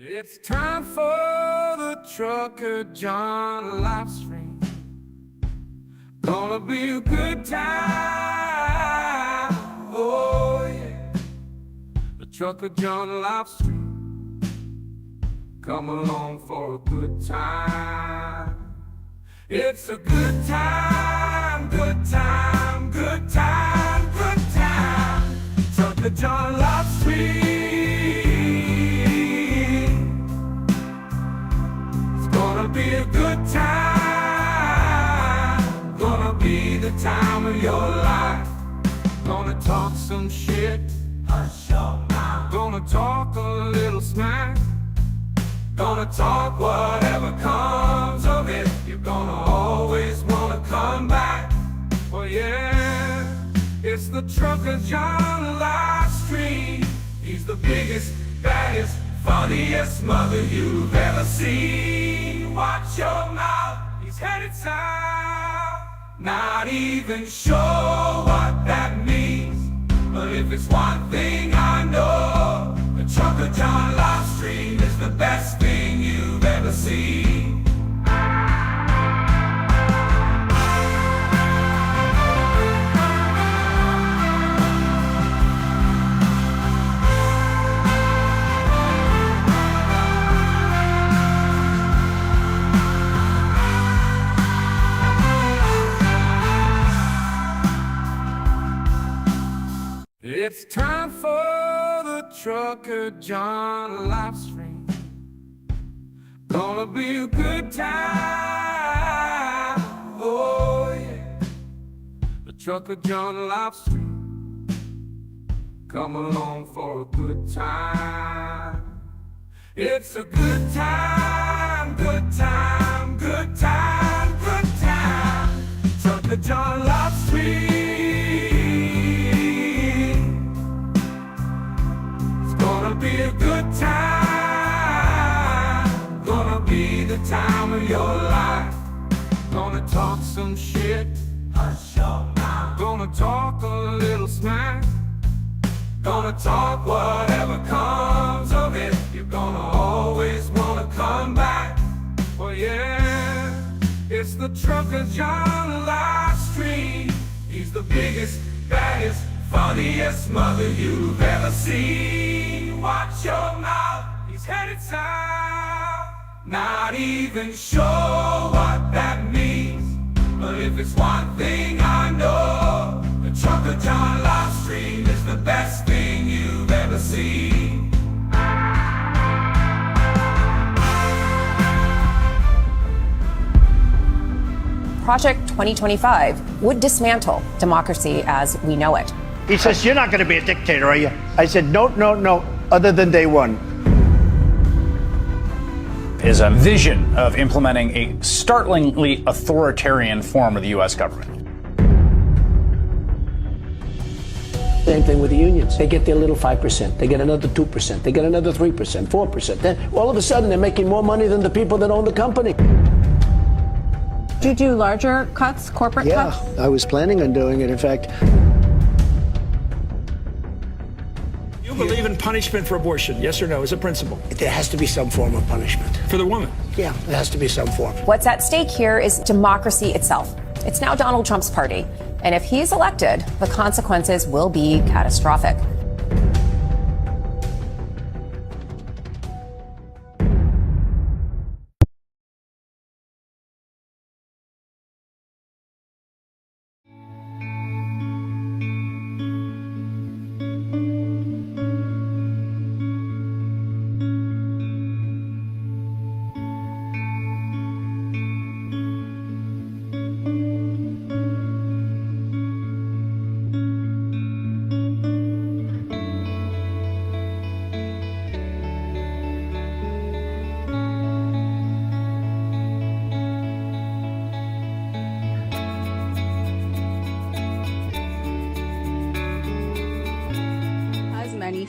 It's time for the trucker John live stream. Gonna be a good time. Oh yeah. The trucker John live stream. Come along for a good time. It's a good time, good time, good time, good time. Trucker John live stream. Be a good time, gonna be the time of your life. Gonna talk some shit, hush your mouth. Gonna talk a little smack. Gonna talk whatever comes of it. You're gonna always wanna come back. Oh yeah, it's the Trucker John live stream. He's the biggest, baddest, funniest mother you've ever seen. Watch your mouth, he's headed south. Not even sure what that means, but if it's one thing I know, the Trucker John live stream is the best thing you've ever seen. It's time for the Trucker John live stream. Gonna be a good time. Oh yeah. The Trucker John live stream. Come along for a good time. It's a good time, good time, good time, good time. Trucker John live stream. Be a good time, gonna be the time of your life. Gonna talk some shit, hush your mouth. Gonna talk a little smack. Gonna talk whatever comes of it. You're gonna always wanna come back. Oh yeah, it's the Trucker John live stream. He's the biggest, baddest, funniest mother you've ever seen. Watch your mouth, he's headed south. Not even sure what that means, but if it's one thing I know, the Trucker John live stream is the best thing you've ever seen. Project 2025 would dismantle democracy as we know it. He says, "You're not going to be a dictator, are you?" I said, no, other than day one. Is a vision of implementing a startlingly authoritarian form of the U.S. government. Same thing with the unions. They get their little 5%. They get another 2%. They get another 3%, 4%. Then all of a sudden they're making more money than the people that own the company. Do you do larger cuts, corporate cuts? Yeah, I was planning on doing it. In fact, You believe in punishment for abortion, yes or no, as a principle? there has to be some form of punishment. For the woman? Yeah, there has to be some form. What's at stake here is democracy itself. It's now Donald Trump's party. And if he's elected, the consequences will be catastrophic.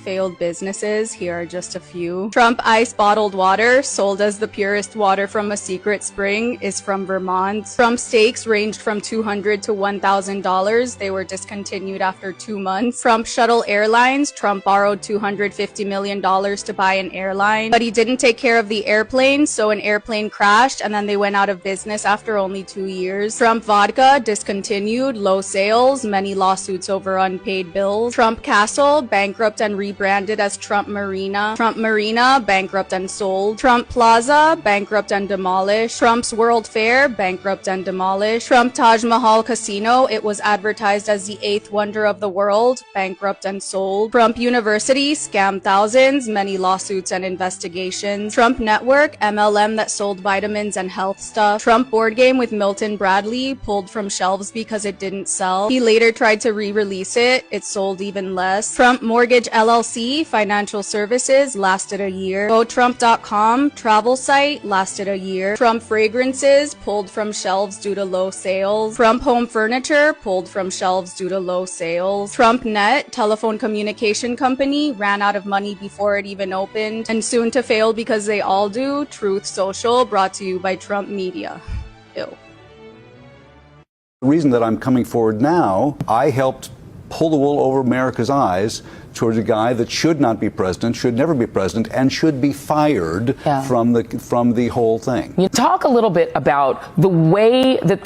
failed businesses. Here are just a few. Trump Ice bottled water, sold as the purest water from a secret spring, is from Vermont. Trump steaks ranged from $200 to $1,000. They were discontinued after 2 months. Trump Shuttle Airlines, Trump borrowed $250 million to buy an airline, but he didn't take care of the airplane, so an airplane crashed and then they went out of business after only 2 years. Trump Vodka, discontinued, low sales, many lawsuits over unpaid bills. Trump Castle, bankrupt and rebranded as Trump Marina. Trump Marina, bankrupt and sold. Trump Plaza, bankrupt and demolished. Trump's World Fair, bankrupt and demolished. Trump Taj Mahal Casino, it was advertised as the 8th wonder of the world, bankrupt and sold. Trump University, scam thousands, many lawsuits and investigations. Trump Network, MLM that sold vitamins and health stuff. Trump Board Game with Milton Bradley, pulled from shelves because it didn't sell. He later tried to re-release it. It sold even less. Trump Mortgage LLC, financial services, lasted a year. GoTrump.com, travel site, lasted a year. Trump Fragrances, pulled from shelves due to low sales. Trump Home Furniture, pulled from shelves due to low sales. Trump Net, telephone communication company, ran out of money before it even opened, and soon to fail because they all do. Truth Social, brought to you by Trump Media. Ew. The reason that I'm coming forward now, I helped pull the wool over America's eyes towards a guy that should not be president, should never be president, and should be fired from the whole thing. You talk a little bit about the way that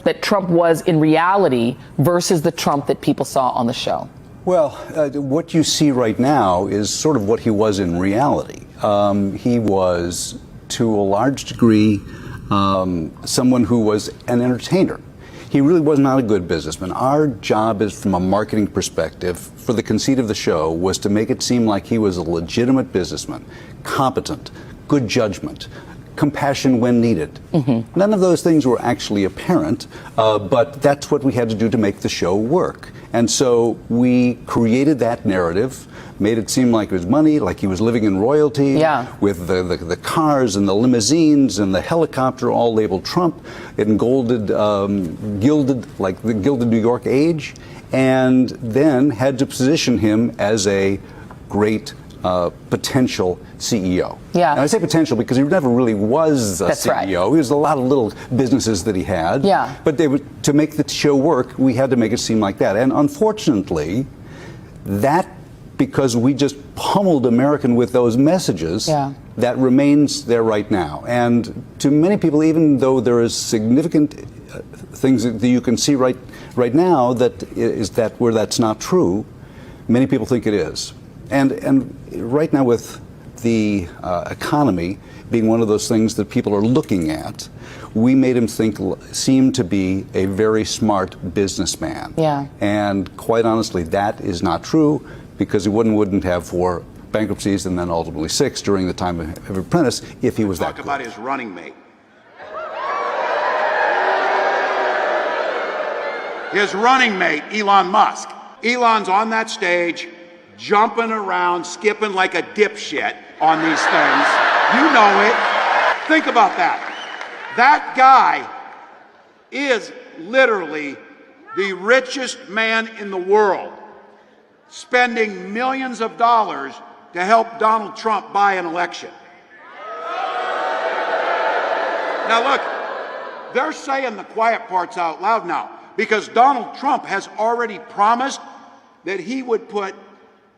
that Trump was in reality versus the Trump that people saw on the show. Well, what you see right now is sort of what he was in reality. He was, to a large degree, someone who was an entertainer. He really was not a good businessman. Our job is, from a marketing perspective, for the conceit of the show, was to make it seem like he was a legitimate businessman, competent, good judgment, compassion when needed. None of those things were actually apparent, but that's what we had to do to make the show work. And so we created that narrative, made it seem like it was money, like he was living in royalty, with the cars and the limousines and the helicopter all labeled Trump, in gilded, like the gilded New York age, and then had to position him as a great potential CEO. And I say potential because he never really was a CEO. Right. He was a lot of little businesses that he had. But to make the show work, we had to make it seem like that. And unfortunately, that, because we just pummeled American with those messages, that remains there right now. And to many people, even though there is significant things that you can see right now that where that's not true, many people think it is. And right now, with the economy being one of those things that people are looking at, we made him seem to be a very smart businessman. And quite honestly, that is not true, because he wouldn't have 4 bankruptcies and then ultimately 6 during the time of Apprentice if he was that good. Talk about his running mate. His running mate, Elon Musk. Elon's on that stage, jumping around, skipping like a dipshit on these things. You know it. Think about that. That guy is literally the richest man in the world, spending millions of dollars to help Donald Trump buy an election. Now look, they're saying the quiet parts out loud now, because Donald Trump has already promised that he would put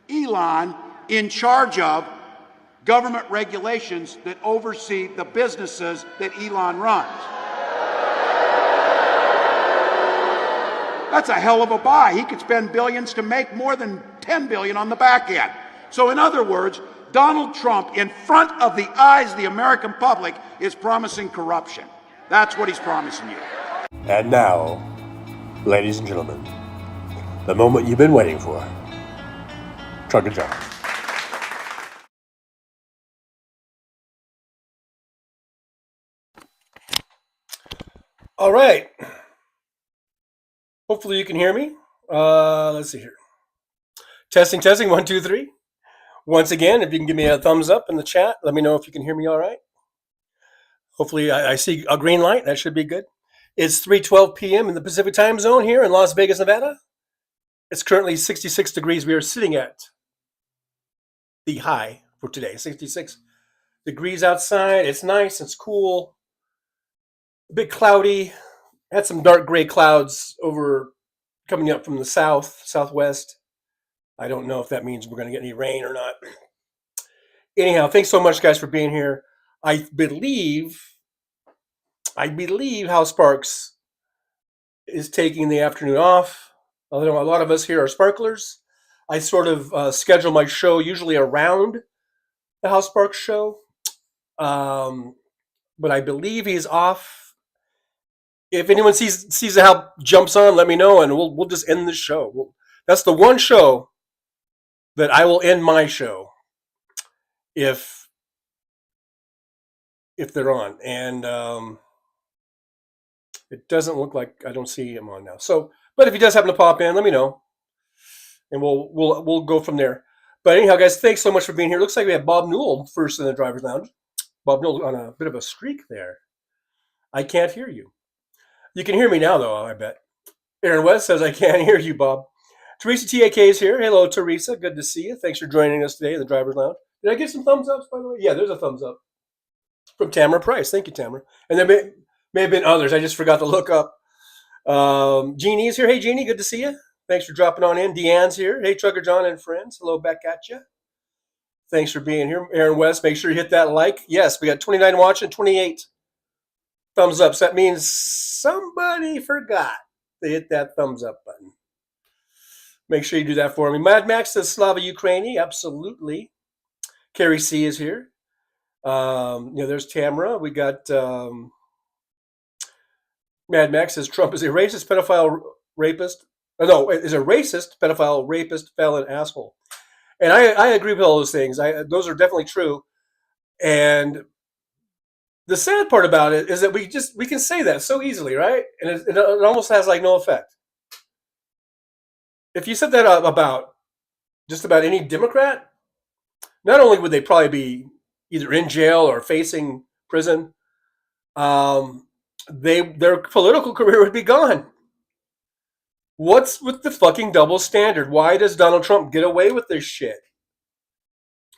Elon in charge of government regulations that oversee the businesses that Elon runs. That's a hell of a buy. He could spend billions to make more than 10 billion on the back end. So in other words, Donald Trump, in front of the eyes of the American public, is promising corruption. That's what he's promising you. And now, ladies and gentlemen, the moment you've been waiting for. Trucker John. All right. Hopefully you can hear me. Let's see here. Testing, 1, 2, 3. Once again, if you can give me a thumbs up in the chat, let me know if you can hear me all right. Hopefully I see a green light. That should be good. It's 3:12 p.m. in the Pacific time zone here in Las Vegas, Nevada. It's currently 66 degrees. We are sitting at the high for today. 66 degrees outside. It's nice. It's cool. A bit cloudy. Had some dark gray clouds over coming up from the southwest. I don't know if that means we're going to get any rain or not. Anyhow, thanks so much, guys, for being here. I believe House Sparks is taking the afternoon off. Although a lot of us here are sparklers, I sort of schedule my show usually around the House Sparks show. But I believe he's off. If anyone sees how jumps on, let me know, and we'll just end the show. That's the one show that I will end my show if they're on, and it doesn't look like I don't see him on now. So, but if he does happen to pop in, let me know, and we'll go from there. But anyhow, guys, thanks so much for being here. Looks like we have Bob Newell first in the driver's lounge. Bob Newell on a bit of a streak there. I can't hear you. You can hear me now, though, I bet. Aaron West says, I can't hear you, Bob. Teresa TAK is here. Hello, Teresa. Good to see you. Thanks for joining us today in the driver's lounge. Did I get some thumbs ups, by the way? Yeah, there's a thumbs up from Tamara Price. Thank you, Tamara. And there may have been others. I just forgot to look up. Jeannie's here. Hey, Jeannie. Good to see you. Thanks for dropping on in. Deanne's here. Hey, Trucker John and friends. Hello back at you. Thanks for being here. Aaron West, make sure you hit that like. Yes, we got 29 watching, 28 thumbs up. So that means somebody forgot to hit that thumbs up button. Make sure you do that for me. Mad Max says Slava Ukraini. Absolutely. Carrie C is here. There's Tamara. We got Mad Max says Trump is a racist, pedophile, rapist. No, is a racist, pedophile, rapist, felon, asshole. And I agree with all those things. Those are definitely true. And the sad part about it is that we can say that so easily, right? And it almost has like no effect. If you said that about just about any Democrat, not only would they probably be either in jail or facing prison, their political career would be gone. What's with the fucking double standard? Why does Donald Trump get away with this shit?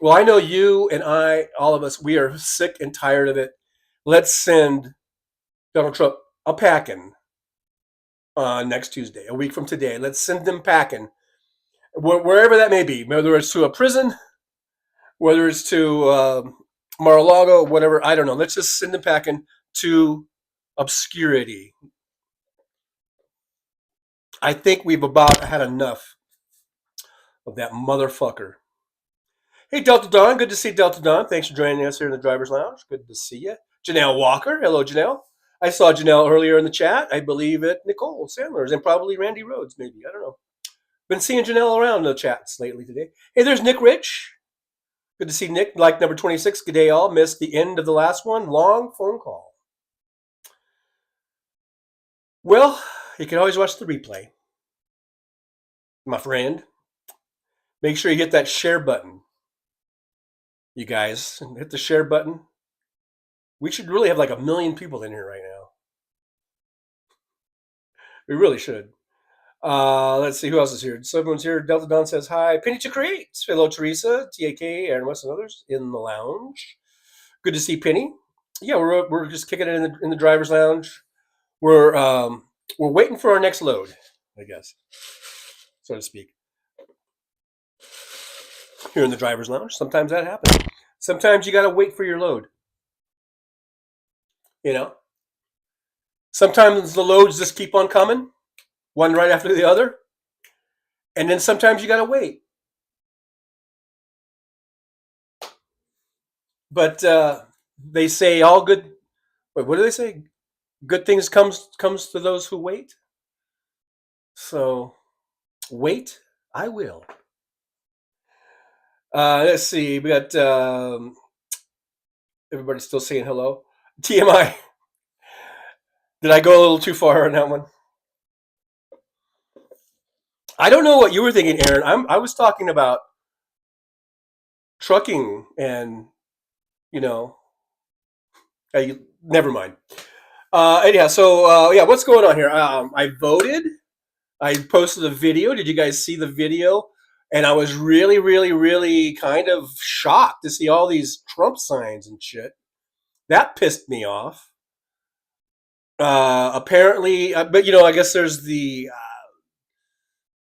Well, I know you and I, all of us, we are sick and tired of it. Let's send Donald Trump a packing next Tuesday, a week from today. Let's send them packing, wherever that may be, whether it's to a prison, whether it's to Mar-a-Lago, whatever, I don't know. Let's just send them packing to obscurity. I think we've about had enough of that motherfucker. Hey, Delta Dawn. Good to see Delta Dawn. Thanks for joining us here in the driver's lounge. Good to see you. Janelle Walker. Hello, Janelle. I saw Janelle earlier in the chat. I believe at Nicole Sandler's and probably Randy Rhodes, maybe. I don't know. Been seeing Janelle around the chats lately today. Hey, there's Nick Rich. Good to see Nick. Like number 26. Good day, all. Missed the end of the last one. Long phone call. Well, you can always watch the replay. My friend. Make sure you hit that share button. You guys, hit the share button. We should really have like 1 million people in here right now. We really should. Let's see who else is here. So everyone's here. Delta Dawn says hi. Penny to Create. Hello, Teresa, TAK, Aaron West, and others in the lounge. Good to see Penny. Yeah, we're just kicking it in the driver's lounge. We're waiting for our next load, I guess, so to speak. Here in the driver's lounge, sometimes that happens. Sometimes you got to wait for your load. You know, sometimes the loads just keep on coming, one right after the other, and then sometimes you got to wait. But they say all good. Wait, what do they say? Good things comes to those who wait. So, wait, I will. Let's see. We got everybody still saying hello. TMI. Did I go a little too far on that one? I don't know what you were thinking, Aaron. I was talking about trucking and, never mind. Anyhow, so what's going on here? I voted. I posted a video. Did you guys see the video And I was really, really, really kind of shocked to see all these Trump signs and shit. That pissed me off. Apparently, but I guess there's the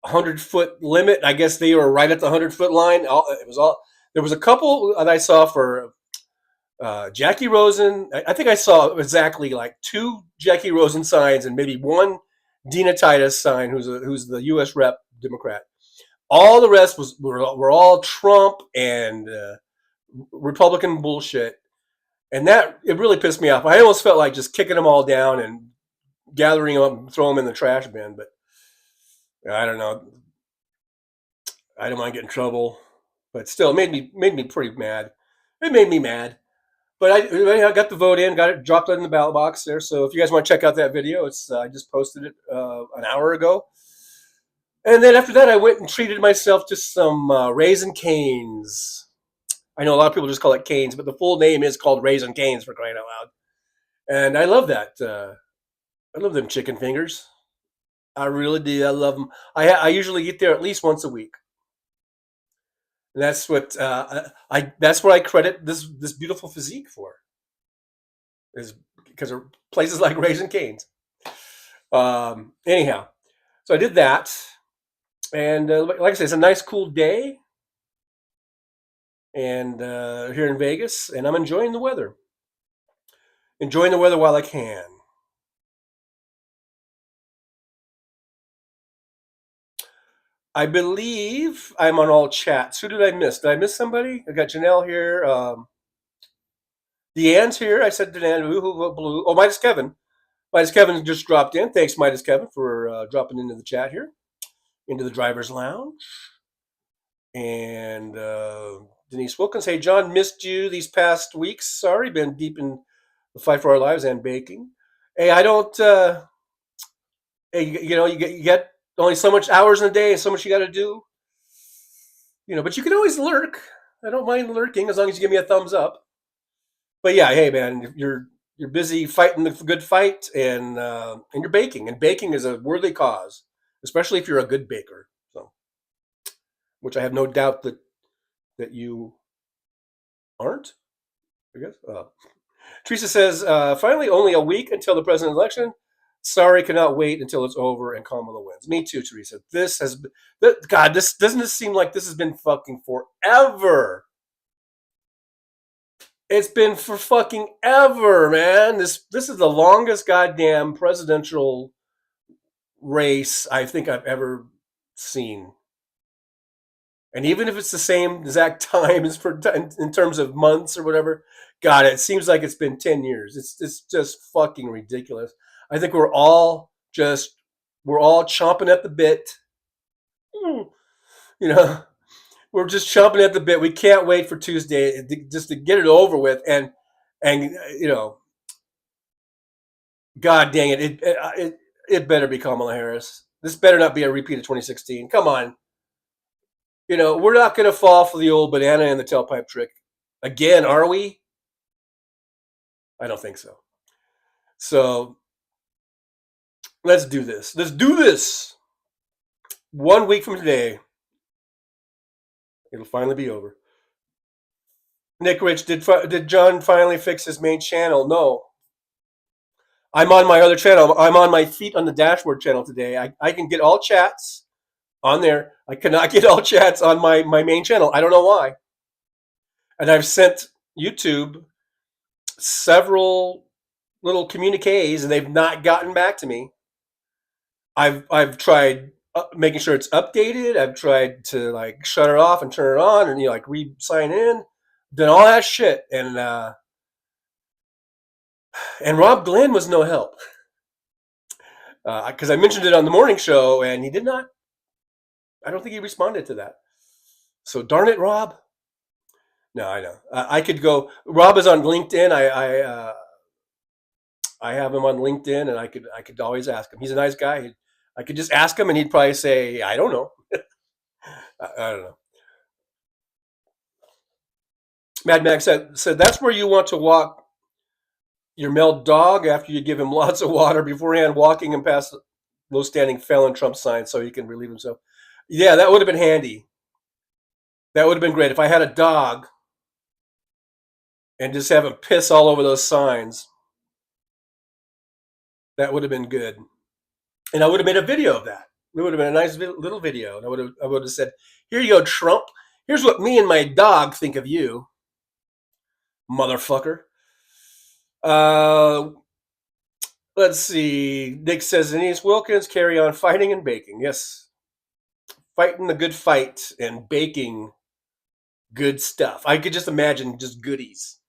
100-foot limit. I guess they were right at the 100-foot line. It was all. There was a couple that I saw for Jackie Rosen. I think I saw exactly like 2 Jackie Rosen signs and maybe 1 Dina Titus sign, who's the U.S. Rep Democrat. All the rest were all Trump and Republican bullshit, and that it really pissed me off. I almost felt like just kicking them all down and gathering them up and throw them in the trash bin. But I don't know. I don't want to get in trouble, but still, it made me pretty mad. It made me mad. But I got the vote in, got it dropped in the ballot box there. So if you guys want to check out that video, I just posted it an hour ago. And then after that, I went and treated myself to some Raisin Canes. I know a lot of people just call it Canes, but the full name is called Raisin Canes, for crying out loud. And I love that. I love them chicken fingers. I really do. I love them. I usually eat there at least once a week. And that's what that's what I credit this beautiful physique for, is because of places like Raisin Canes. Anyhow, so I did that. And like I said, it's a nice, cool day, and here in Vegas, and I'm enjoying the weather. Enjoying the weather while I can. I believe I'm on all chats. Who did I miss? Did I miss somebody? I got Janelle here. Deanne's here. I said Deanne. Blue. Oh, Midas Kevin. Midas Kevin just dropped in. Thanks, Midas Kevin, for dropping into the chat here, into the driver's lounge. And Denise Wilkins. Hey, John, missed you these past weeks. Sorry, been deep in the fight for our lives and baking. Hey, I don't. Hey, you get only so much hours in a day and so much you got to do. But you can always lurk. I don't mind lurking as long as you give me a thumbs up. But yeah, hey man, you're busy fighting the good fight, and you're baking, and baking is a worthy cause, especially if you're a good baker. So, which I have no doubt that you aren't. I guess. Teresa says, finally, only a week until the president's election. Sorry, cannot wait until it's over and Kamala wins. Me too, Teresa. This doesn't seem like this has been fucking forever. It's been for fucking ever, man. This is the longest goddamn presidential race I think I've ever seen. And even if it's the same exact time as in terms of months or whatever, God, it seems like it's been 10 years. It's just fucking ridiculous. I think we're all chomping at the bit. We're just chomping at the bit. We can't wait for Tuesday just to get it over with. And God dang it, it better be Kamala Harris. This better not be a repeat of 2016. Come on. We're not going to fall for the old banana in the tailpipe trick again, are we? I don't think so. So let's do this. Let's do this. 1 week from today, it'll finally be over. Nick Rich, did John finally fix his main channel? No. I'm on my other channel. I'm on my Feet on the Dashboard channel today. I can get all chats on there. I cannot get all chats on my main channel. I don't know why. And I've sent YouTube several little communiques, and they've not gotten back to me. I've tried making sure it's updated. I've tried to shut it off and turn it on, and re-sign in. Done all that shit, and Rob Glenn was no help because I mentioned it on the morning show, and he did not. I don't think he responded to that. So darn it, Rob. No, I know. I could go. Rob is on LinkedIn. I have him on LinkedIn, and I could always ask him. He's a nice guy. I could just ask him, and he'd probably say, "I don't know." I don't know. Mad Max said that's where you want to walk your male dog after you give him lots of water beforehand, walking him past low-standing felon Trump signs so he can relieve himself. Yeah, that would have been handy. That would have been great if I had a dog and just have him piss all over those signs. That would have been good. And I would have made a video of that. It would have been a nice little video. And I would have said, "Here you go, Trump. Here's what me and my dog think of you, motherfucker." Let's see. Nick says, Denise Wilkins, carry on fighting and baking. Yes. Fighting the good fight and baking good stuff. I could just imagine just goodies.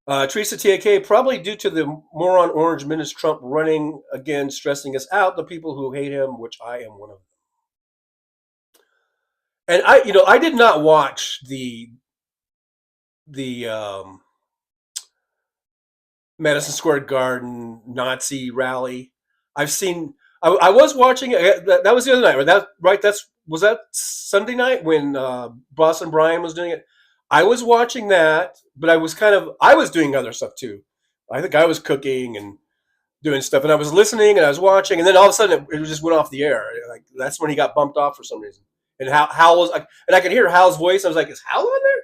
Teresa TAK, probably due to the moron orange Minister Trump running again, stressing us out, the people who hate him, which I am one of them. And I did not watch the Madison Square Garden Nazi rally. I've seen. I was watching it. That was the other night. Was that Sunday night when Boston Brian was doing it? I was watching that, but I was doing other stuff too. I think I was cooking and doing stuff, and I was listening and I was watching, and then all of a sudden it just went off the air. Like that's when he got bumped off for some reason. And Hal was, and I could hear Hal's voice. I was like, "Is Hal on there?"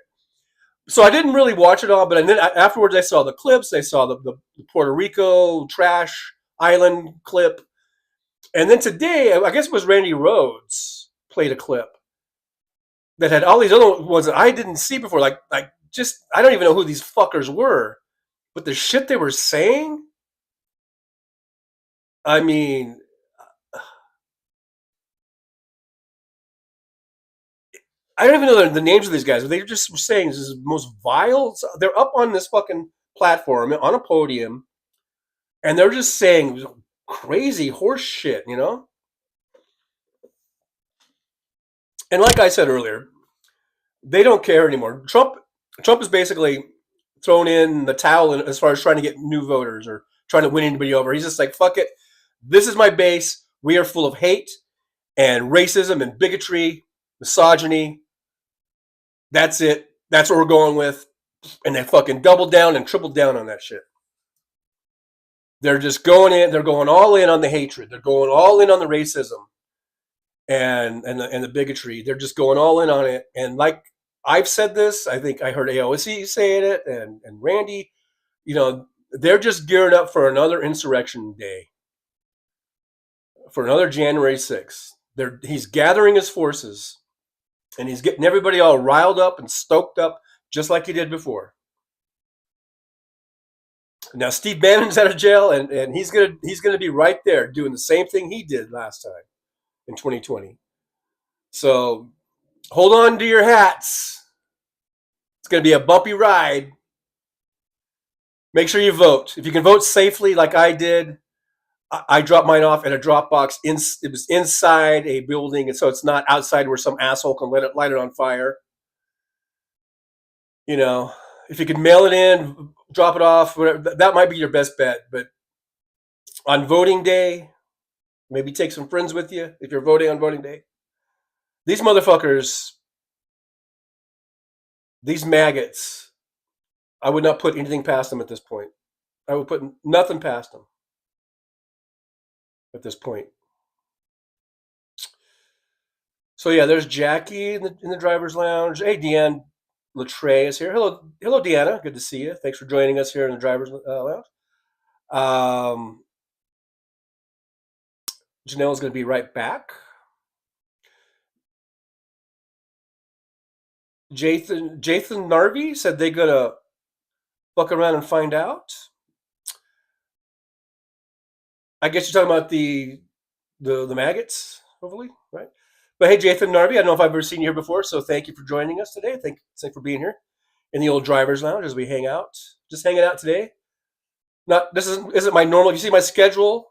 So I didn't really watch it all, but then afterwards I saw the clips. I saw the Puerto Rico trash island clip, and then today I guess it was Randy Rhoads played a clip that had all these other ones that I didn't see before. Like just I don't even know who these fuckers were, but the shit they were saying. I mean, I don't even know the names of these guys, but they just were saying this is the most vile. They're up on this fucking platform on a podium, and they're just saying crazy horse shit, And like I said earlier, they don't care anymore. Trump is basically thrown in the towel as far as trying to get new voters or trying to win anybody over. He's just like, fuck it. This is my base. We are full of hate and racism and bigotry, misogyny. That's it. That's what we're going with. And they fucking doubled down and tripled down on that shit. They're just going in. They're going all in on the hatred. They're going all in on the racism and the bigotry. They're just going all in on it. And like I've said this, I think I heard AOC saying it and Randy, they're just gearing up for another insurrection day, for another January 6th. He's gathering his forces. And he's getting everybody all riled up and stoked up, just like he did before. Now Steve Bannon's out of jail, and he's gonna be right there doing the same thing he did last time in 2020. So hold on to your hats. It's gonna be a bumpy ride. Make sure you vote. If you can vote safely, like I did, I dropped mine off at a drop box. It was inside a building, and so it's not outside where some asshole can light it on fire. If you can mail it in, drop it off, whatever, that might be your best bet. But on voting day, maybe take some friends with you if you're voting on voting day. These motherfuckers, these maggots, I would not put anything past them at this point. I would put nothing past them at this point. So yeah, there's Jackie in the driver's lounge. Hey, Deanne Latre is here. Hello, Deanna. Good to see you. Thanks for joining us here in the driver's lounge. Janelle's going to be right back. Jathan Narvi said they're going to fuck around and find out. I guess you're talking about the maggots, hopefully, right? But hey, Jathan Narvi, I don't know if I've ever seen you here before, so thank you for joining us today. Thanks for being here in the old driver's lounge as we hang out. Just hanging out today. This isn't my normal. If you see my schedule,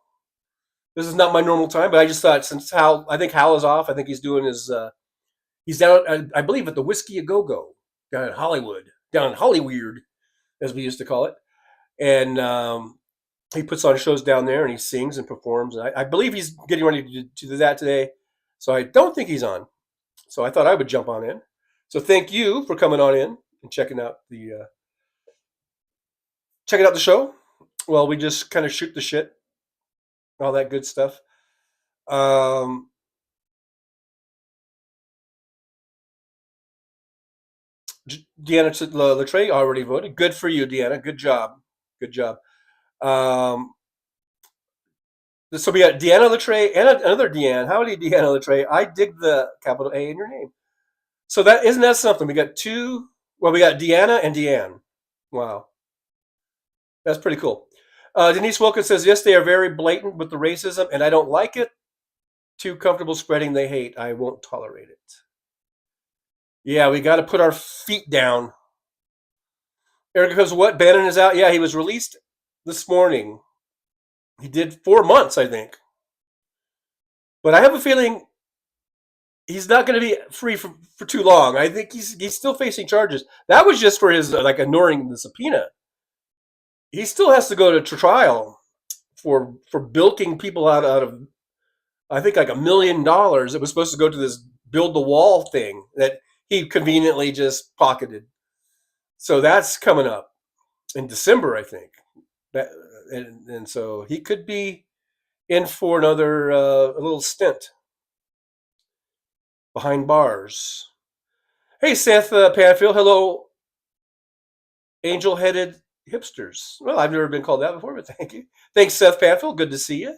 this is not my normal time. But I just thought since I think Hal is off. I think he's doing his. He's down, I believe, at the Whiskey A Go Go down in Hollywood, as we used to call it, and he puts on shows down there and he sings and performs. And I believe he's getting ready to do that today. So I don't think he's on. So I thought I would jump on in. So thank you for coming on in and checking out the show. Well, we just kind of shoot the shit, all that good stuff. Deanna Latre already voted. Good for you, Deanna. Good job. Good job. So we got Deanna Latre and another Deanne. Howdy, Deanna Latre. I dig the capital A in your name. So that isn't that something? We got two. Well, we got Deanna and Deanne. Wow, that's pretty cool. Denise Wilkins says, yes, they are very blatant with the racism, and I don't like it. Too comfortable spreading the hate. I won't tolerate it. Yeah, we got to put our feet down. Erica goes, what? Bannon is out? Yeah, he was released this morning. He did 4 months, I think. But I have a feeling he's not going to be free for too long. I think he's still facing charges. That was just for his ignoring the subpoena. He still has to go to trial for bilking people out of, I think, like $1 million. It was supposed to go to this build the wall thing that he conveniently just pocketed. So that's coming up in December, I think. And so he could be in for another a little stint behind bars. Hey, Seth Panfield. Hello, angel-headed hipsters. Well, I've never been called that before, but thank you. Thanks, Seth Panfield. Good to see you.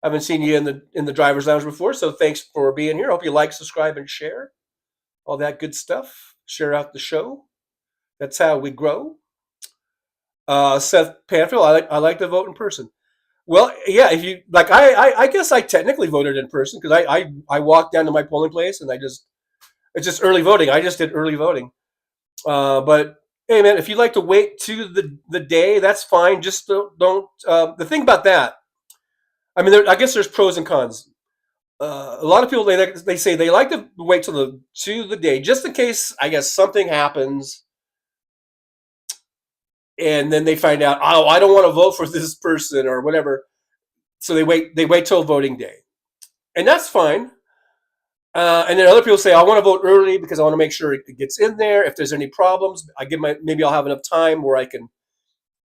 I haven't seen you in the driver's lounge before, so thanks for being here. Hope you like, subscribe, and share. All that good stuff. Share out the show. That's how we grow. Seth Panfield, I like to vote in person. Well, yeah, if you like, I guess I technically voted in person because I walked down to my polling place and it's just early voting. I just did early voting. But hey, man, if you'd like to wait to the day, that's fine. Just don't. The thing about that, I mean, I guess there's pros and cons. A lot of people they say they like to wait to the day just in case, I guess, something happens. And then they find out, oh, I don't want to vote for this person or whatever. So they wait till voting day. And that's fine. And then other people say, I want to vote early because I want to make sure it gets in there. If there's any problems, maybe I'll have enough time where I can,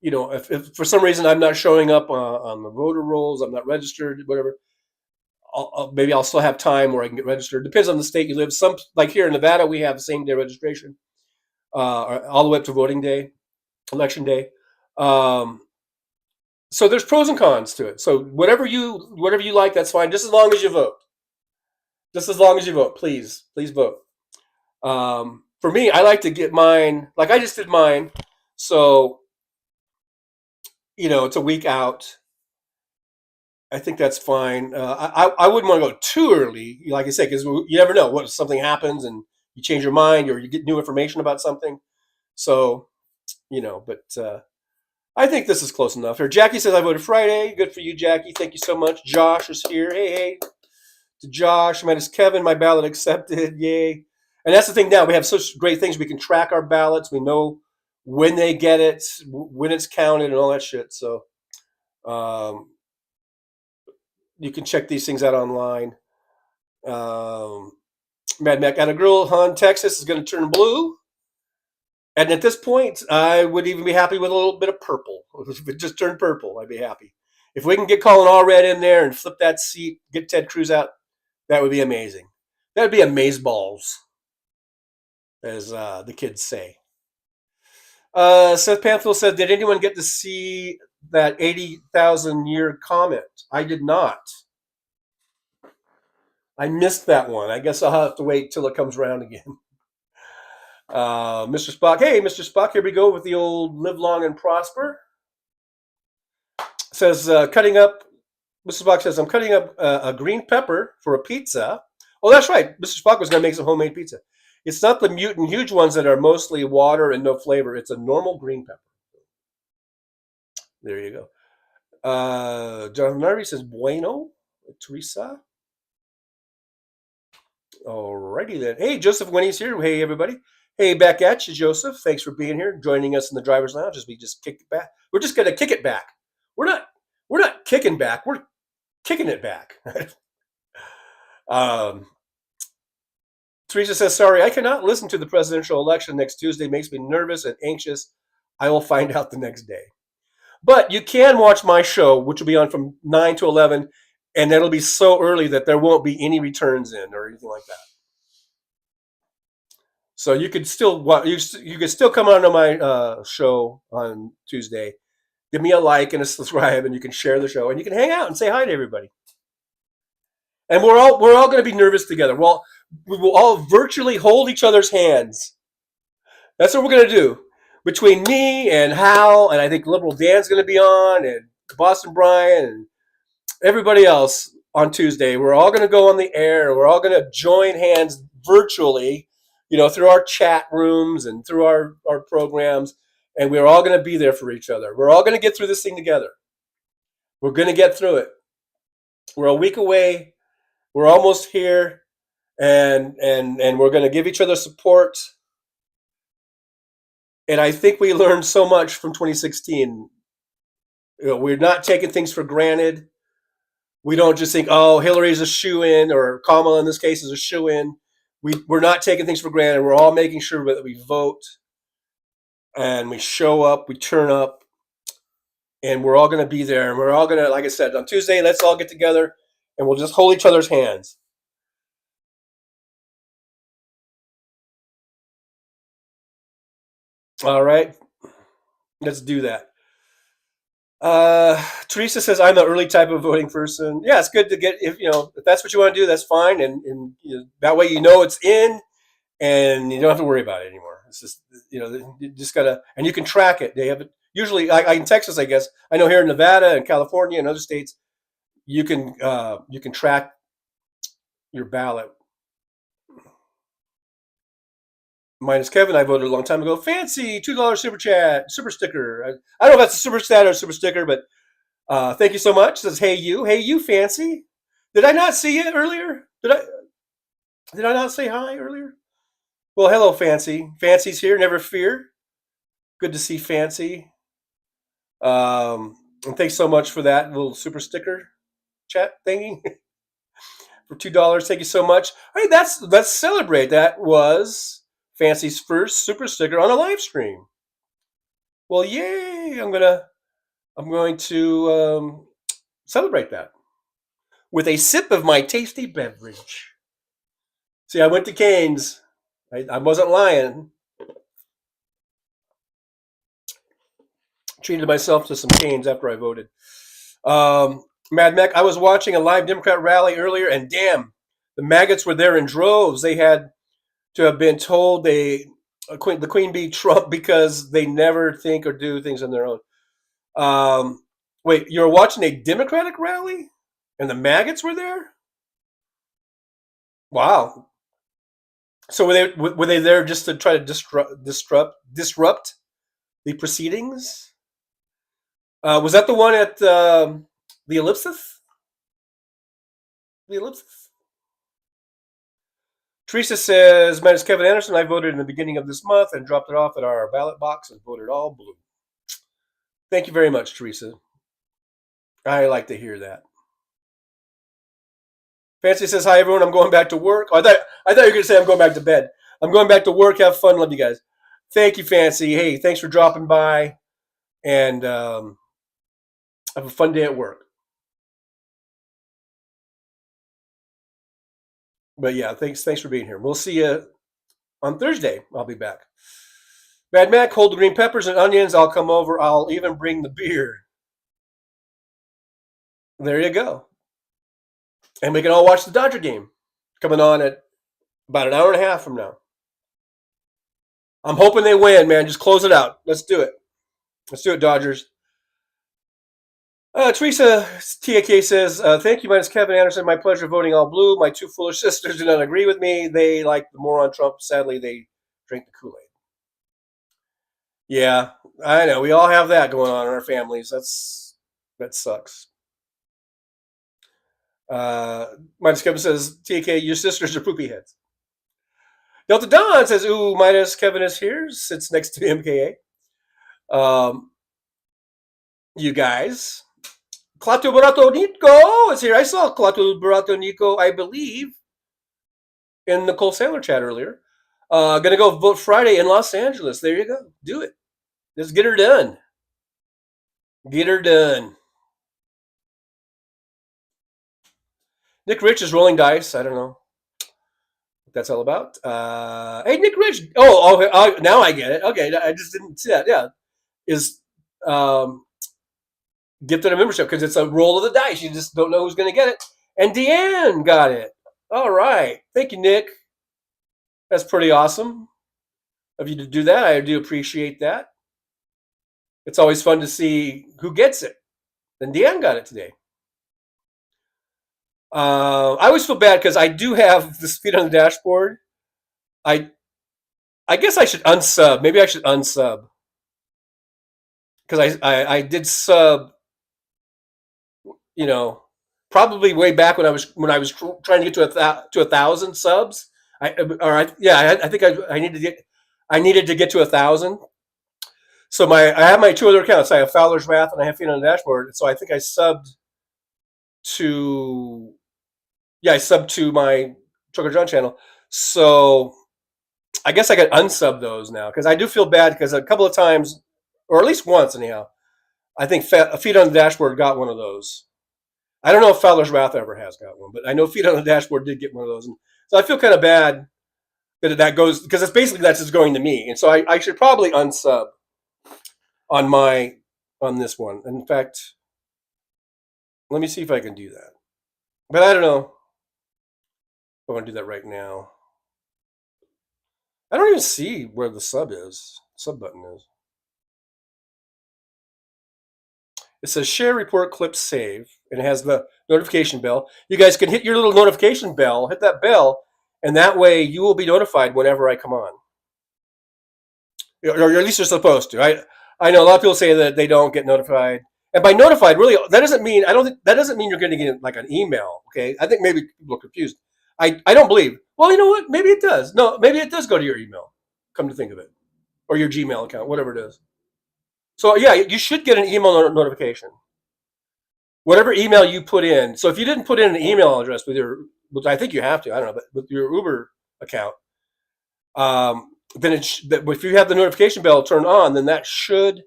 if for some reason I'm not showing up on the voter rolls, I'm not registered, whatever, maybe I'll still have time where I can get registered. Depends on the state you live. Some, like here in Nevada, we have same day registration all the way up to voting day. Election day. So there's pros and cons to it. So whatever you like, that's fine. Just as long as you vote. Just as long as you vote, please vote. For me, I like to get mine. Like I just did mine. So it's a week out. I think that's fine. I wouldn't want to go too early, like I said, because you never know what something happens and you change your mind or you get new information about something. So. But I think this is close enough. Here, Jackie says I voted Friday. Good for you, Jackie. Thank you so much. Josh is here. Hey, to Josh. My name is Kevin. My ballot accepted. Yay! And that's the thing. Now we have such great things. We can track our ballots. We know when they get it, when it's counted, and all that shit. So, you can check these things out online. Mad Mac at a girl, Han, Texas is going to turn blue. And at this point, I would even be happy with a little bit of purple. If it just turned purple, I'd be happy. If we can get Colin Allred in there and flip that seat, get Ted Cruz out, that would be amazing. That would be amazeballs, as the kids say. Seth Panfield said, did anyone get to see that 80,000-year comet? I did not. I missed that one. I guess I'll have to wait till it comes around again. Mr. Spock. Hey, Mr. Spock, here we go with the old live long and prosper. Says, cutting up, Mr. Spock says, I'm cutting up a green pepper for a pizza. Oh, that's right. Mr. Spock was going to make some homemade pizza. It's not the mutant huge ones that are mostly water and no flavor. It's a normal green pepper. There you go. Jonathan Narvi says, bueno. Teresa. Alrighty then. Hey, Joseph Winnie's here. Hey, everybody. Hey, back at you, Joseph. Thanks for being here, joining us in the driver's lounge as we just kick it back. We're just going to kick it back. We're not kicking back. We're kicking it back. Teresa says, sorry, I cannot listen to the presidential election next Tuesday. It makes me nervous and anxious. I will find out the next day. But you can watch my show, which will be on from 9 to 11, and it'll be so early that there won't be any returns in or anything like that. So you could still you could still come onto my show on Tuesday. Give me a like and a subscribe, and you can share the show, and you can hang out and say hi to everybody. And we're all going to be nervous together. Well, we will all virtually hold each other's hands. That's what we're going to do. Between me and Hal, and I think Liberal Dan's going to be on, and Boston Brian, and everybody else on Tuesday, we're all going to go on the air. We're all going to join hands virtually, through our chat rooms and through our programs, and we're all going to be there for each other. We're all going to get through this thing together. We're going to get through it. We're a week away. We're almost here, and we're going to give each other support. And I think we learned so much from 2016. We're not taking things for granted. We don't just think, oh, Hillary's a shoo-in, or Kamala in this case is a shoo-in. We're not taking things for granted. We're all making sure that we vote and we show up, we turn up, and we're all going to be there. And we're all going to, like I said, on Tuesday, let's all get together and we'll just hold each other's hands. All right, let's do that. Teresa says, I'm the early type of voting person. Yeah, it's good to get, if that's what you want to do, that's fine. And that way, it's in and you don't have to worry about it anymore. It's just, you just gotta, and you can track it. They have it usually, in Texas, I guess. I know here in Nevada and California and other states, you can track your ballot. Minus Kevin, I voted a long time ago. Fancy $2 super sticker. I don't know if that's a super stat or a super sticker, but thank you so much. It says, hey you, Fancy. Did I not see it earlier? Did I not say hi earlier? Well, hello, Fancy. Fancy's here. Never fear. Good to see Fancy. And thanks so much for that little super sticker chat thingy for $2. Thank you so much. Hey, let's celebrate. That was Fancy's first super sticker on a live stream. Well, yay! I'm going to celebrate that with a sip of my tasty beverage. See, I went to Cane's. I wasn't lying. Treated myself to some Cane's after I voted. Mad Mac, I was watching a live Democrat rally earlier, and damn, the maggots were there in droves. They had to have been told the Queen Bee Trump because they never think or do things on their own. Wait, you're watching a Democratic rally, and the maggots were there? Wow. So were they there just to try to disrupt the proceedings? Was that the one at the Ellipsis? The Ellipsis? Teresa says, "Man, it's Kevin Anderson. I voted in the beginning of this month and dropped it off at our ballot box and voted all blue." Thank you very much, Teresa. I like to hear that. Fancy says, hi, everyone. I'm going back to work. Oh, I thought you were going to say I'm going back to bed. I'm going back to work. Have fun. Love you guys. Thank you, Fancy. Hey, thanks for dropping by. And have a fun day at work. But yeah, thanks for being here. We'll see you on Thursday. I'll be back. Mad Mac, hold the green peppers and onions. I'll come over. I'll even bring the beer. There you go. And we can all watch the Dodger game coming on at about an hour and a half from now. I'm hoping they win, man. Just close it out. Let's do it. Let's do it, Dodgers. Teresa TAK says, thank you, minus Kevin Anderson. My pleasure voting all blue. My two foolish sisters do not agree with me. They like the moron Trump. Sadly, they drink the Kool-Aid. Yeah, I know. We all have that going on in our families. That sucks. Minus Kevin says, TK, your sisters are poopy heads. Delta Don says, ooh, minus Kevin is here, sits next to MKA. You guys. Claudio Barato Nico is here. I saw Claudio Barato Nico, I believe, in Nicole Sandler chat earlier. Gonna go vote Friday in Los Angeles. There you go. Do it. Just get her done. Get her done. Nick Rich is rolling dice. I don't know. what that's all about. Hey, Nick Rich. Oh, now I get it. Okay, I just didn't see that. Yeah, is gifted a membership because it's a roll of the dice. You just don't know who's going to get it. And Deanne got it. All right. Thank you, Nick. That's pretty awesome of you to do that. I do appreciate that. It's always fun to see who gets it. And Deanne got it today. I always feel bad because I do have this feed on the dashboard. I guess I should unsub. Maybe I should unsub because I did sub. You know, probably way back when I was trying to get to 1,000 subs. I think I needed to get to 1,000. So I have my two other accounts. I have Fowler's Wrath and I have Feed on the Dashboard. So I think I subbed to my Trucker John channel. So I guess I got unsub those now because I do feel bad because a couple of times, or at least once anyhow, I think Feed on the Dashboard got one of those. I don't know if Fowler's Wrath ever has got one, but I know Feed on the Dashboard did get one of those. And so I feel kind of bad that goes because it's basically that's just going to me, and so I should probably unsub on this one. In fact, let me see if I can do that. But I don't know. I want to do that right now. I don't even see where the sub button is. It says share, report, clip, save, and it has the notification bell. You guys can hit your little notification bell, hit that bell, and that way you will be notified whenever I come on. Or at least you're supposed to. I know a lot of people say that they don't get notified. And by notified, really, that doesn't mean you're going to get like an email. Okay, I think maybe people are confused. I don't believe. Well, you know what? Maybe it does. No, maybe it does go to your email. Come to think of it, or your Gmail account, whatever it is. So yeah, you should get an email notification. Whatever email you put in. So if you didn't put in an email address which I think you have to, I don't know, but with your Uber account, then if you have the notification bell turned on, then that should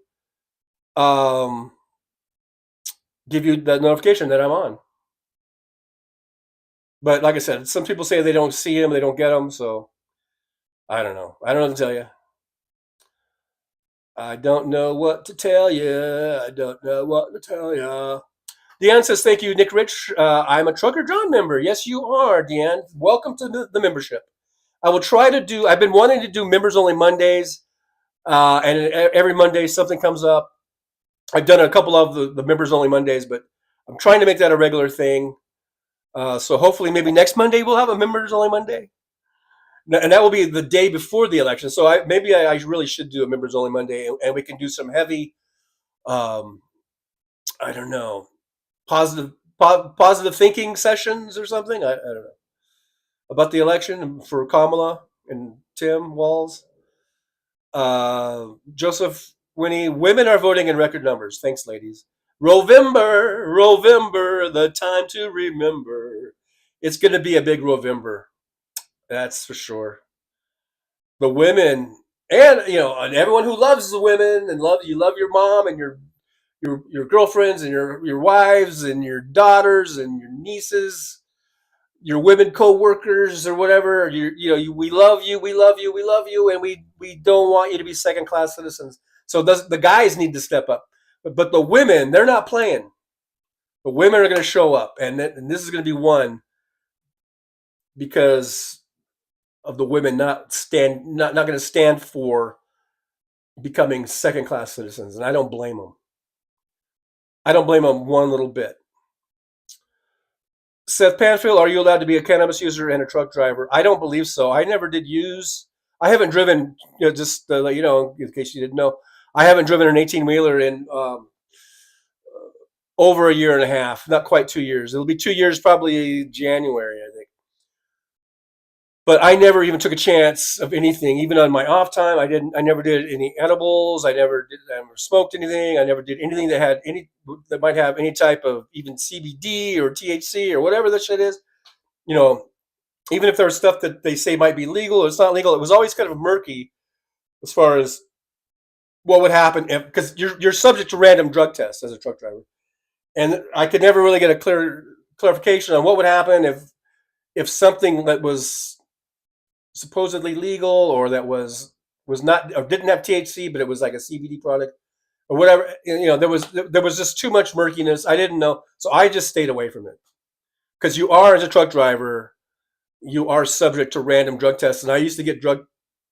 give you the notification that I'm on. But like I said, some people say they don't see them, they don't get them, so I don't know. I don't know what to tell you. I don't know what to tell you. I don't know what to tell you. Deanne says, thank you, Nick Rich. I'm a Trucker John member. Yes, you are, Deanne. Welcome to the membership. I will try to do, I've been wanting to do members only Mondays, and every Monday something comes up. I've done a couple of the members only Mondays, but I'm trying to make that a regular thing. So hopefully maybe next Monday we'll have a members only Monday. And that will be the day before the election. So I really should do a members only Monday, and we can do some heavy, I don't know, positive thinking sessions or something. I don't know about the election for Kamala and Tim Walz. Joseph Winnie, women are voting in record numbers. Thanks, ladies. Rovember, the time to remember. It's going to be a big Rovember. That's for sure. The women, and and everyone who loves the women and you love your mom and your girlfriends and your wives and your daughters and your nieces, your women co-workers or whatever. We love you, and we don't want you to be second-class citizens. So the guys need to step up, but the women, they're not playing. The women are going to show up, and this is going to be one because of the women not going to stand for becoming second-class citizens, and I don't blame them. I don't blame them one little bit. Seth Panfield, are you allowed to be a cannabis user and a truck driver? I don't believe so. I never did use. I haven't driven. Just to let you know, in case you didn't know, I haven't driven an 18-wheeler in over a year and a half. Not quite 2 years. It'll be 2 years, probably January, I think. But I never even took a chance of anything, even on my off time. I never did any edibles. I never smoked anything. I never did anything that might have any type of even CBD or THC or whatever that shit is. Even if there's stuff that they say might be legal or it's not legal, it was always kind of murky as far as what would happen because you're subject to random drug tests as a truck driver, and I could never really get a clarification on what would happen if something that was supposedly legal, or that was not, or didn't have THC, but it was like a CBD product or whatever. There was just too much murkiness. I didn't know, so I just stayed away from it. Because you are, as a truck driver, you are subject to random drug tests, and I used to get drug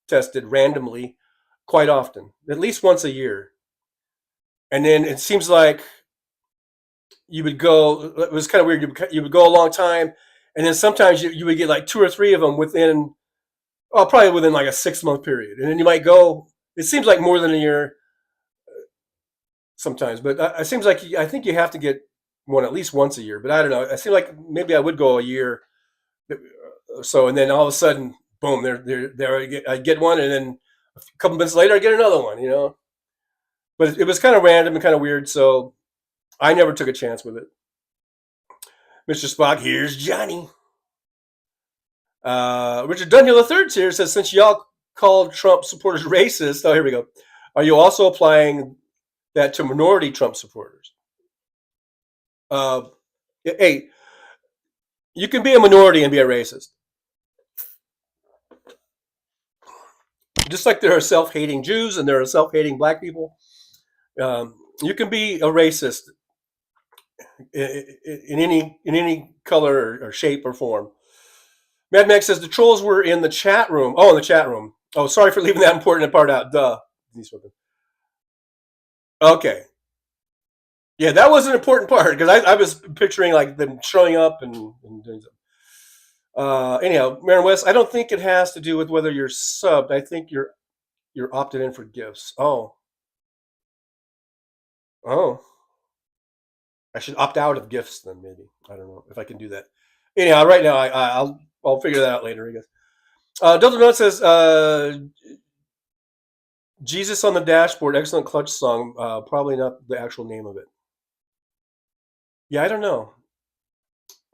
tested randomly quite often, at least once a year. And then it seems like you would go, it was kind of weird, you would go a long time, and then sometimes you would get like 2 or 3 of them within, probably within like a 6-month period. And then you might go, it seems like more than a year sometimes, but it seems like, I think you have to get one at least once a year, but I don't know. I feel like maybe I would go a year or so, and then all of a sudden, boom, there I get one, and then a couple minutes later I get another one, But it was kind of random and kind of weird, so I never took a chance with it. Mr. Spock, here's Johnny. Richard Dunhill III here says, since y'all called Trump supporters racist, here we go. Are you also applying that to minority Trump supporters? Hey, you can be a minority and be a racist. Just like there are self-hating Jews and there are self-hating black people, you can be a racist in any color or shape or form. Mad Max says the trolls were in the chat room. Oh, in the chat room. Oh, sorry for leaving that important part out. Duh. Okay. Yeah, that was an important part because I was picturing like them showing up and doing something. Anyhow, Marin West, I don't think it has to do with whether you're subbed. I think you're opted in for gifts. Oh. I should opt out of gifts then, maybe. I don't know if I can do that. Anyhow, right now I'll figure that out later, I guess. Delta Note says, Jesus on the Dashboard, excellent Clutch song. Probably not the actual name of it. Yeah, I don't know.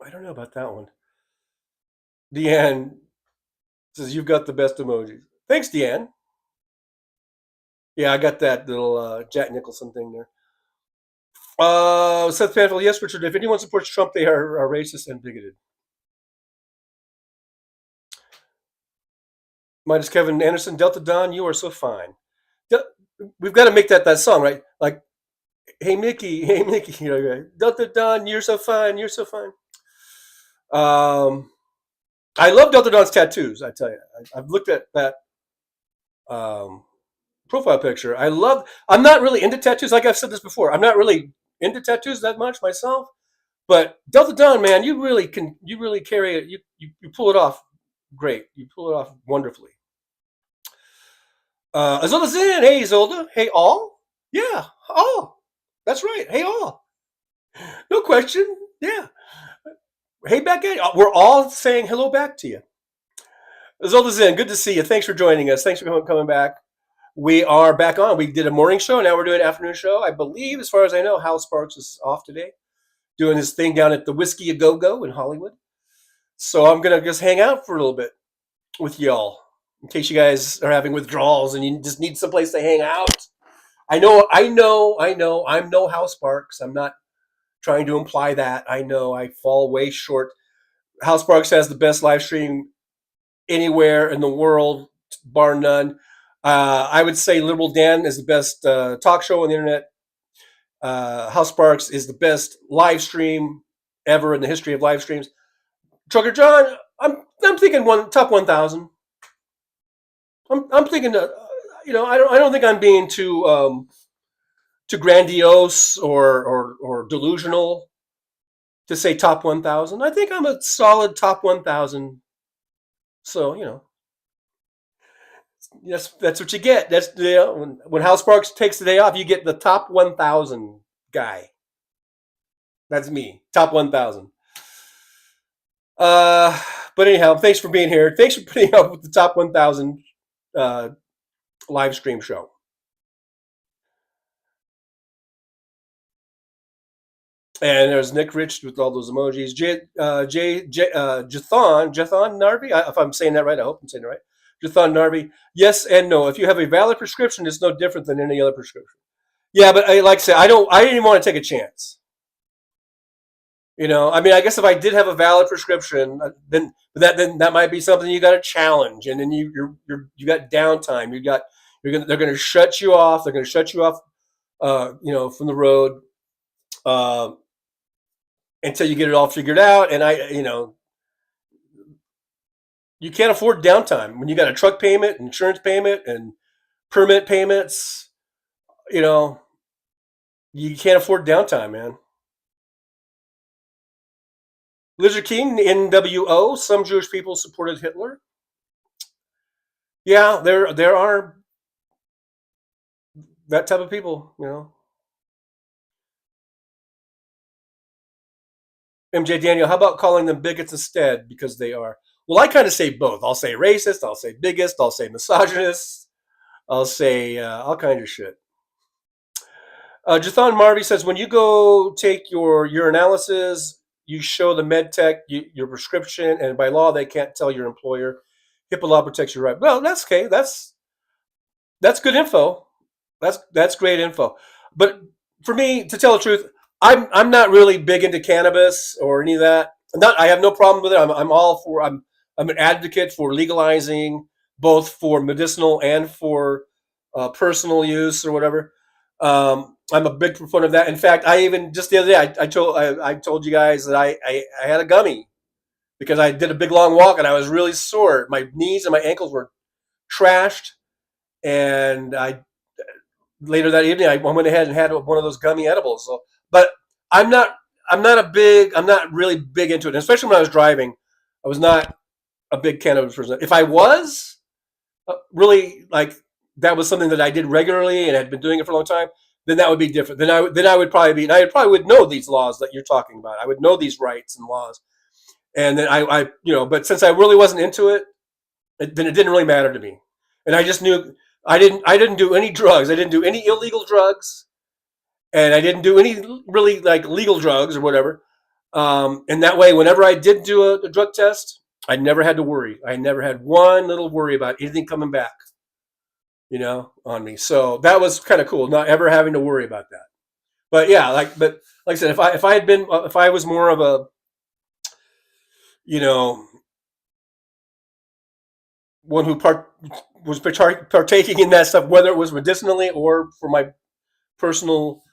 I don't know about that one. Deanne says, you've got the best emojis. Thanks, Deanne. Yeah, I got that little Jack Nicholson thing there. Seth Panfield, yes, Richard, if anyone supports Trump, they are racist and bigoted. Minus Kevin Anderson, Delta Don, you are so fine. We've got to make that song, right? Like, hey Mickey, Delta Don, you're so fine, you're so fine. I love Delta Don's tattoos, I tell you. I've looked at that profile picture. I'm not really into tattoos, like I've said this before. I'm not really into tattoos that much myself, but Delta Don, man, you really carry it. You pull it off great. You pull it off wonderfully. Izolda's in. Hey, Izolda. Hey, all. Yeah. Oh, that's right. Hey, all. No question. Yeah. Hey, back at you. We're all saying hello back to you. Izolda's in. Good to see you. Thanks for joining us. Thanks for coming back. We are back on. We did a morning show. Now we're doing an afternoon show. I believe, as far as I know, Hal Sparks is off today, doing his thing down at the Whiskey A Go-Go in Hollywood. So I'm going to just hang out for a little bit with y'all, in case you guys are having withdrawals and you just need someplace to hang out. I know. I'm no Hal Sparks. I'm not trying to imply that. I know I fall way short. Hal Sparks has the best live stream anywhere in the world, bar none. I would say Liberal Dan is the best talk show on the internet. Hal Sparks is the best live stream ever in the history of live streams. Trucker John, I'm thinking top 1,000. I'm thinking, I don't think I'm being too grandiose or delusional to say top 1,000. I think I'm a solid top 1,000. So yes, that's what you get. That's when Hal Sparks takes the day off, you get the top 1,000 guy. That's me, top 1,000. But anyhow, thanks for being here. Thanks for putting up with the top 1,000 live stream show. And there's Nick Rich with all those emojis. Jathan Narvi. If I'm saying that right, I hope I'm saying it right. Jathan Narvi. Yes and no. If you have a valid prescription, it's no different than any other prescription. Yeah, but like I said, I didn't even want to take a chance. You know, I mean, I guess if I did have a valid prescription, then that might be something you got to challenge, and then you got downtime. They're gonna shut you off. They're gonna shut you off, from the road uh, until you get it all figured out. And you can't afford downtime when you got a truck payment, insurance payment, and permit payments. You know, you can't afford downtime, man. Lizard King, NWO. Some Jewish people supported Hitler. Yeah, there are that type of people. MJ Daniel, how about calling them bigots instead? Because they are. Well, I kind of say both. I'll say racist. I'll say biggest. I'll say misogynist. I'll say all kinds of shit. Jathan Marvey says, when you go take your urinalysis, you show the med tech your prescription, and by law they can't tell your employer. HIPAA law protects your right. Well, that's okay. That's good info. That's great info. But for me, to tell the truth, I'm not really big into cannabis or any of that. I have no problem with it. I'm all for. I'm an advocate for legalizing both for medicinal and for personal use or whatever. I'm a big proponent of that. In fact, I even just the other day I told you guys that I had a gummy because I did a big long walk and I was really sore. My knees and my ankles were trashed, and I later that evening I went ahead and had one of those gummy edibles. So, but I'm not really big into it, and especially when I was driving. I was not a big cannabis person. If I was really like that was something that I did regularly and had been doing it for a long time, then that would be different. Then I would probably be, and I probably would know these laws that you're talking about. I would know these rights and laws, and then but since I really wasn't into it, then it didn't really matter to me, and I just knew I didn't do any drugs. I didn't do any illegal drugs, and I didn't do any really like legal drugs or whatever. And that way, whenever I did do a drug test, I never had to worry. I never had one little worry about anything coming back, on me. So that was kind of cool, not ever having to worry about that. But yeah, like I said, if I was more of a, one who was partaking in that stuff, whether it was medicinally or for my personal,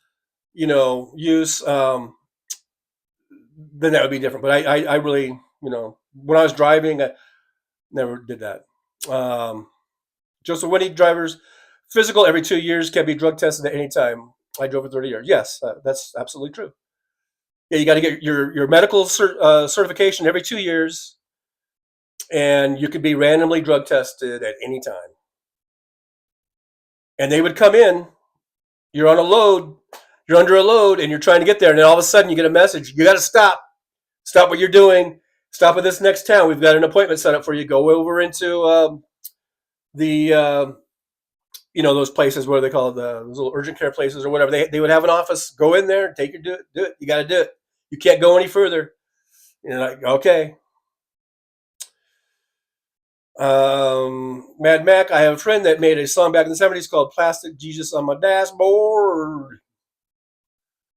use, then that would be different. But I really, when I was driving, I never did that. Joseph Winnie, drivers physical every 2 years, can be drug tested at any time. I drove for 30 years. Yes, that's absolutely true. Yeah, you got to get your medical certification every 2 years, and you could be randomly drug tested at any time. And they would come in. You're on a load. You're under a load, and you're trying to get there, and then all of a sudden you get a message. You got to stop. Stop what you're doing. Stop at this next town. We've got an appointment set up for you. Go over into those places where they call it those little urgent care places or whatever. They would have an office. Go in there, do it. You got to do it. You can't go any further. You're like, okay. Mad Mac, I have a friend that made a song back in the 70s called Plastic Jesus on My Dashboard.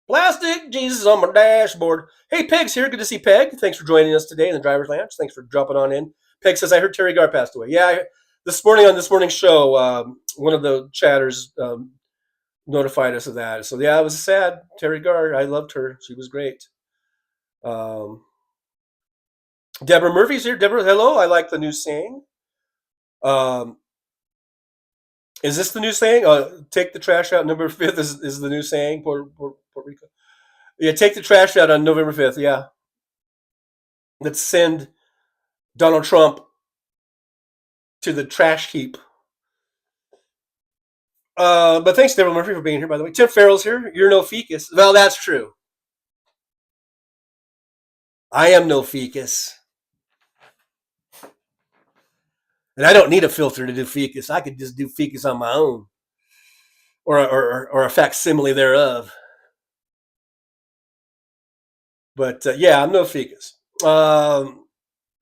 Plastic Jesus on my dashboard. Hey, Peg's here. Good to see Peg. Thanks for joining us today in the driver's lounge. Thanks for dropping on in. Peg says, I heard Terry Garr passed away. Yeah, this morning on this morning's show, one of the chatters notified us of that. So yeah, it was sad. Terry Garr, I loved her. She was great. Deborah Murphy's here. Deborah, hello. I like the new saying. Is this the new saying? Take the trash out November 5th is the new saying, Puerto Rico. Yeah, take the trash out on November 5th. Yeah. Let's send Donald Trump to the trash heap. But thanks, Deborah Murphy, for being here, by the way. Tim Farrell's here. You're no ficus. Well, that's true. I am no ficus. And I don't need a filter to do ficus. I could just do ficus on my own. Or a facsimile thereof. But yeah, I'm no ficus. Delta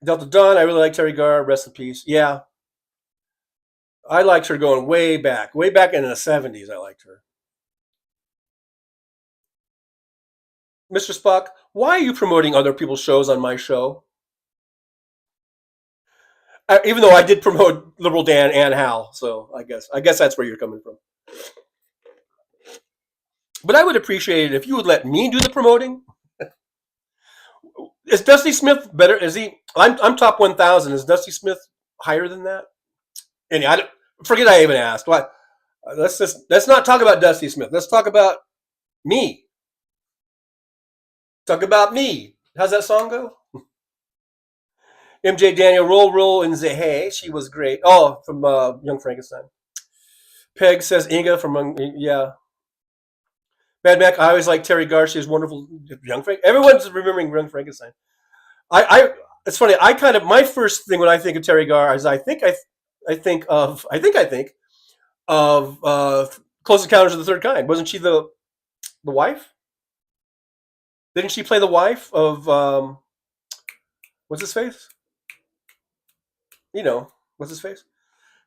Dawn, I really like Terry Garr. Rest in peace. Yeah. I liked her going way back in the 70s. I liked her. Mr. Spock, why are you promoting other people's shows on my show? Even though I did promote Liberal Dan and Hal, so I guess that's where you're coming from. But I would appreciate it if you would let me do the promoting. Is Dusty Smith better? Is he? I'm top 1,000. Is Dusty Smith higher than that? And forget I even asked. Why? Let's not talk about Dusty Smith. Let's talk about me. Talk about me. How's that song go? MJ Daniel, roll in the hay. She was great. Oh, from Young Frankenstein. Peg says Inga from yeah. Mad Mac, I always like Terry Garcia's wonderful Young Frank. Everyone's remembering Young Frankenstein. It's funny. My first thing when I think of Terry Gar is I think of Close Encounters of the Third Kind. Wasn't she the wife? Didn't she play the wife of what's his face? What's his face?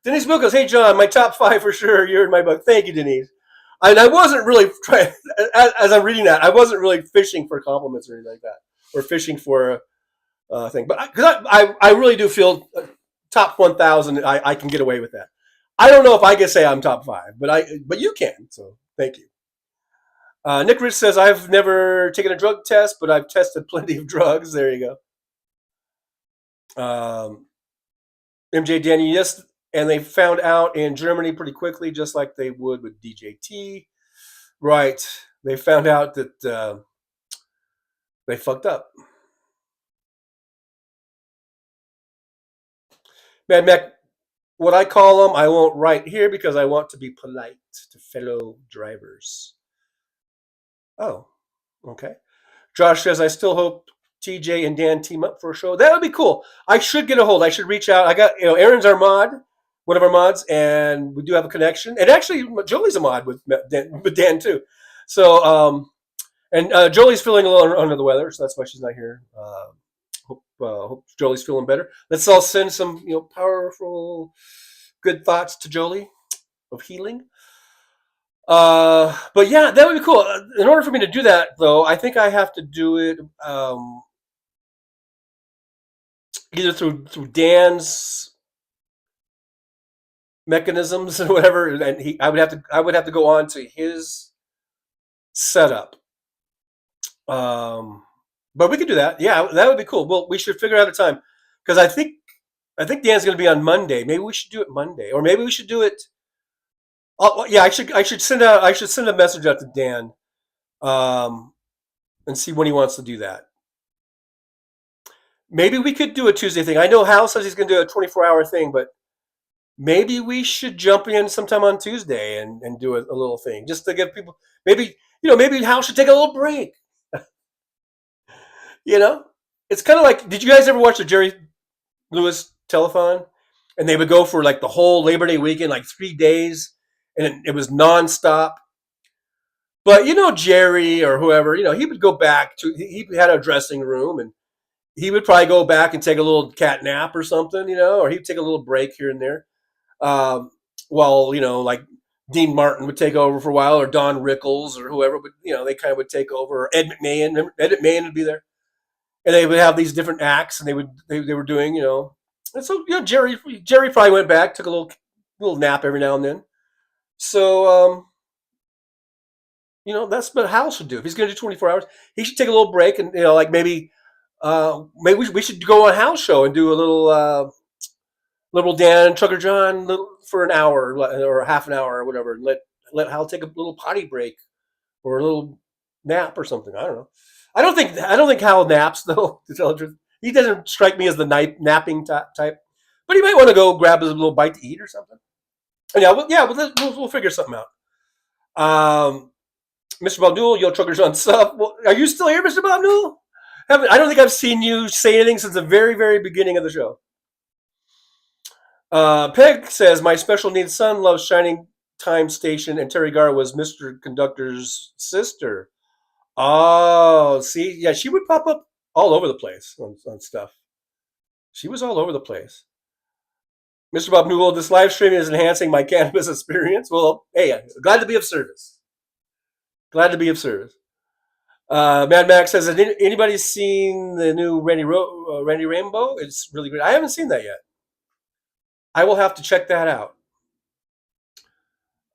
Denise Bill goes, hey John, my top 5 for sure. You're in my book. Thank you, Denise. And I wasn't really trying, as I'm reading that, I wasn't really fishing for compliments or anything like that, or fishing for a thing. But because I really do feel top 1,000, I can get away with that. I don't know if I can say I'm top 5, but you can. So thank you. Nick Rich says, I've never taken a drug test, but I've tested plenty of drugs. There you go. MJ Daniel, yes. And they found out in Germany pretty quickly, just like they would with DJT. Right. They found out that they fucked up. Mad Mac, what I call them, I won't write here because I want to be polite to fellow drivers. Oh, okay. Josh says, I still hope TJ and Dan team up for a show. That would be cool. I should get a hold. I should reach out. I got, Aaron's our mod. One of our mods, and we do have a connection. And actually, Jolie's a mod with Dan too. So, and Jolie's feeling a little under the weather, so that's why she's not here. Hope Jolie's feeling better. Let's all send some, powerful, good thoughts to Jolie of healing. But yeah, that would be cool. In order for me to do that, though, I think I have to do it either through Dan's mechanisms or whatever, and I would have to go on to his setup. But we could do that. Yeah, that would be cool. Well, we should figure out a time because I think Dan's going to be on Monday. Maybe we should do it Monday, or maybe we should do it. Yeah, I should send a message out to Dan, and see when he wants to do that. Maybe we could do a Tuesday thing. I know Hal says he's going to do a 24-hour thing, but maybe we should jump in sometime on Tuesday and do a little thing just to give people. Maybe Hal should take a little break. It's kind of like. Did you guys ever watch the Jerry Lewis telethon? And they would go for like the whole Labor Day weekend, like 3 days, and it was nonstop. But Jerry or whoever, he would go back to. He had a dressing room, and he would probably go back and take a little cat nap or something, or he'd take a little break here and there. While like Dean Martin would take over for a while, or Don Rickles or whoever, but they kind of would take over. Or Ed McMahon. Remember, Ed McMahon would be there, and they would have these different acts, and they were doing And so Jerry probably went back, took a little nap every now and then. So that's what Hal should do. If he's going to do 24 hours, he should take a little break, and like maybe we should go on Hal's show and do a little. Liberal Dan, Trucker John, for an hour or half an hour or whatever, and let Hal take a little potty break or a little nap or something. I don't know. I don't think Hal naps though. To tell the truth, he doesn't strike me as the napping type. But he might want to go grab a little bite to eat or something. And we'll figure something out. Mr. Bob Newell, yo, Trucker John, sub. Well, are you still here, Mr. Bob Newell? I don't think I've seen you say anything since the very, very beginning of the show. Peg says, my special needs son loves Shining Time Station, and Terry Gar was Mr. Conductor's sister. Oh, see? Yeah, she would pop up all over the place on stuff. She was all over the place. Mr. Bob Newell, this live stream is enhancing my cannabis experience. Well, hey, glad to be of service. Glad to be of service. Mad Max says, has anybody seen the new Randy Rainbow? It's really great. I haven't seen that yet. I will have to check that out.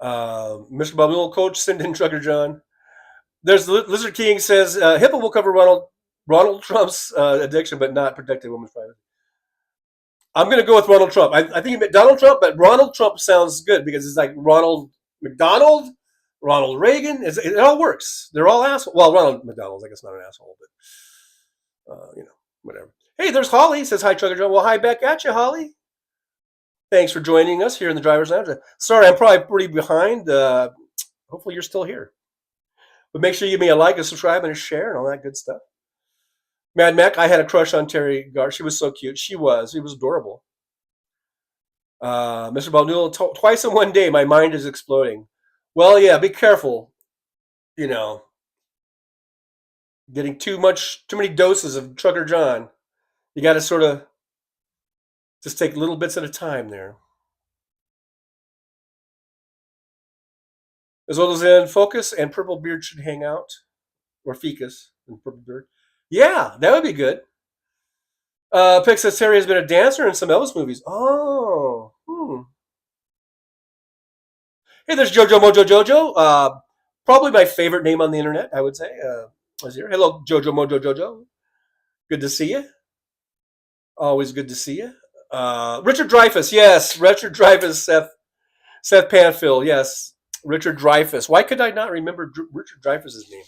Mr. Babul, Coach, send in Trucker John. There's Lizard King says, HIPAA will cover Ronald Trump's addiction, but not protect a woman's privacy. I'm going to go with Ronald Trump. I think he meant Donald Trump, but Ronald Trump sounds good because it's like Ronald McDonald, Ronald Reagan. It all works. They're all assholes. Well, Ronald McDonald's, I guess, not an asshole, but whatever. Hey, there's Holly. Says hi, Trucker John. Well, hi back at you, Holly. Thanks for joining us here in the driver's lounge. Sorry, I'm probably pretty behind. Hopefully, you're still here. But make sure you give me a like, a subscribe, and a share, and all that good stuff. Mad Mac, I had a crush on Terry Gar. She was so cute. She was adorable. Mr. Balnul, twice in one day, my mind is exploding. Well, yeah, be careful. Getting too many doses of Trucker John. You got to sort of just take little bits at a time there. As well as in Focus and Purple Beard should hang out. Or Ficus and Purple Beard. Yeah, that would be good. Pick says Terry has been a dancer in some Elvis movies. Oh. Hey, there's Jojo Mojo Jojo. Probably my favorite name on the internet, I would say. Was here. Hello, Jojo Mojo Jojo. Good to see you. Always good to see you. Richard Dreyfuss, yes. Richard Dreyfuss, Seth Panfill, yes. Richard Dreyfuss. Why could I not remember Richard Dreyfuss's name?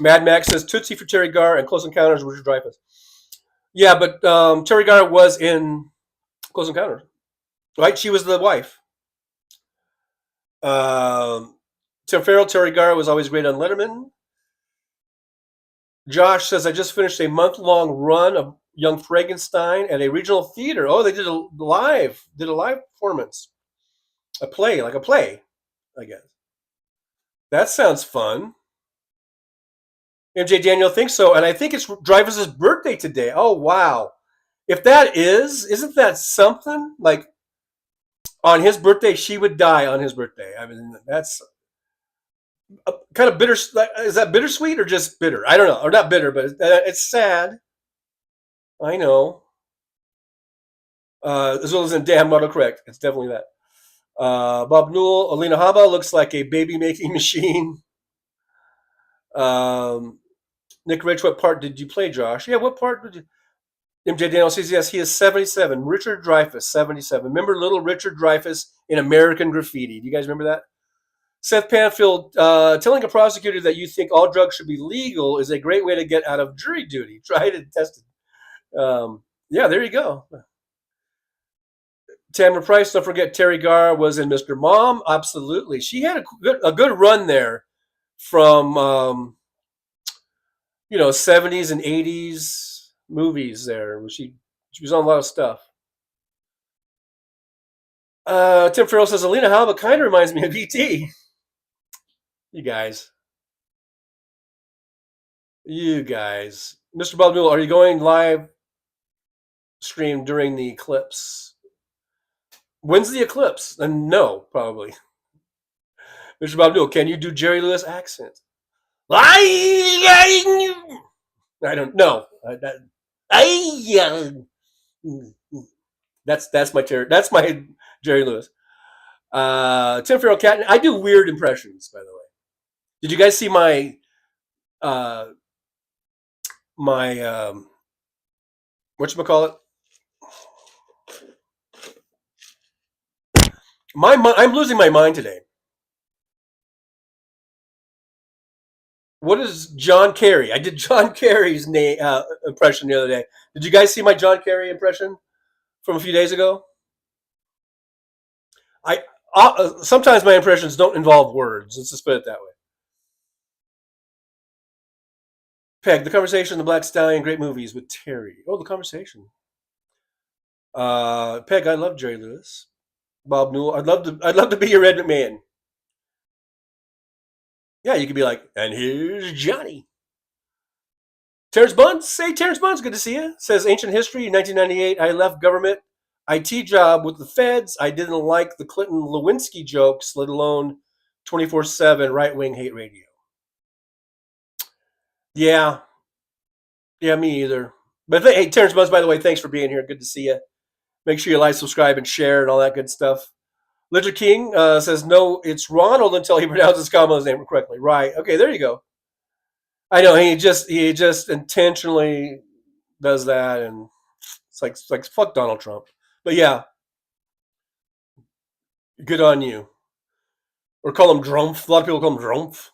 Mad Max says Tootsie for Terry Garr and Close Encounters with Richard Dreyfuss. Yeah, but Terry Garr was in Close Encounters, right? She was the wife. Tim Farrell, Terry Garr was always great on Letterman. Josh says, I just finished a month-long run of Young Frankenstein at a regional theater. Oh, they did a live performance. A play, I guess. That sounds fun. MJ Daniel thinks so, and I think it's Dreyfuss's birthday today. Oh, wow. If that isn't that something? Like, on his birthday, she would die on his birthday. I mean, that's kind of bitter. Is that bittersweet or just bitter? I don't know. Or not bitter, but it's sad. I know. As well as in damn autocorrect. It's definitely that. Bob Newell, Alina Haba looks like a baby-making machine. Nick Rich, what part did you play, Josh? Yeah, what part did you... MJ Daniel says, yes, he is 77. Richard Dreyfuss, 77. Remember little Richard Dreyfuss in American Graffiti? Do you guys remember that? Seth Panfield, telling a prosecutor that you think all drugs should be legal is a great way to get out of jury duty. Try it and test it. Yeah, there you go. Tamara Price, don't forget Terry Garr was in Mr. Mom. Absolutely. She had a good run there from, 70s and 80s movies there. She was on a lot of stuff. Tim Farrell says, Alina Halba kind of reminds me of E.T. You guys. Mr. Bob Newell, are you going live stream during the eclipse? When's the eclipse? No, probably. Mr. Bob Newell, can you do Jerry Lewis accent? I don't know. That's my Jerry Lewis. Tim Farrell Cat. I do weird impressions, by the way. Did you guys see my whatchamacallit? I'm losing my mind today. What is John Kerry? I did John Kerry's impression the other day. Did you guys see my John Kerry impression from a few days ago? Sometimes my impressions don't involve words. Let's just put it that way. Peg, The Conversation, The Black Stallion, great movies with Terry. Oh, The Conversation. Peg, I love Jerry Lewis. Bob Newell, I'd love to be your Ed McMahon. Yeah, you could be like, and here's Johnny. Terrence Bunce, say Terrence Bunce, good to see you. Says Ancient History, 1998, I left government IT job with the feds. I didn't like the Clinton Lewinsky jokes, let alone 24/7 right-wing hate radio. Yeah. Yeah, me either. But hey, Terrence Buzz, by the way, thanks for being here. Good to see you. Make sure you like, subscribe, and share, and all that good stuff. Ledger King says, no, it's Ronald until he pronounces Kamala's name correctly. Right. Okay, there you go. I know he just intentionally does that, and it's like fuck Donald Trump. But yeah, good on you. Or call him Drumpf. A lot of people call him Drumpf.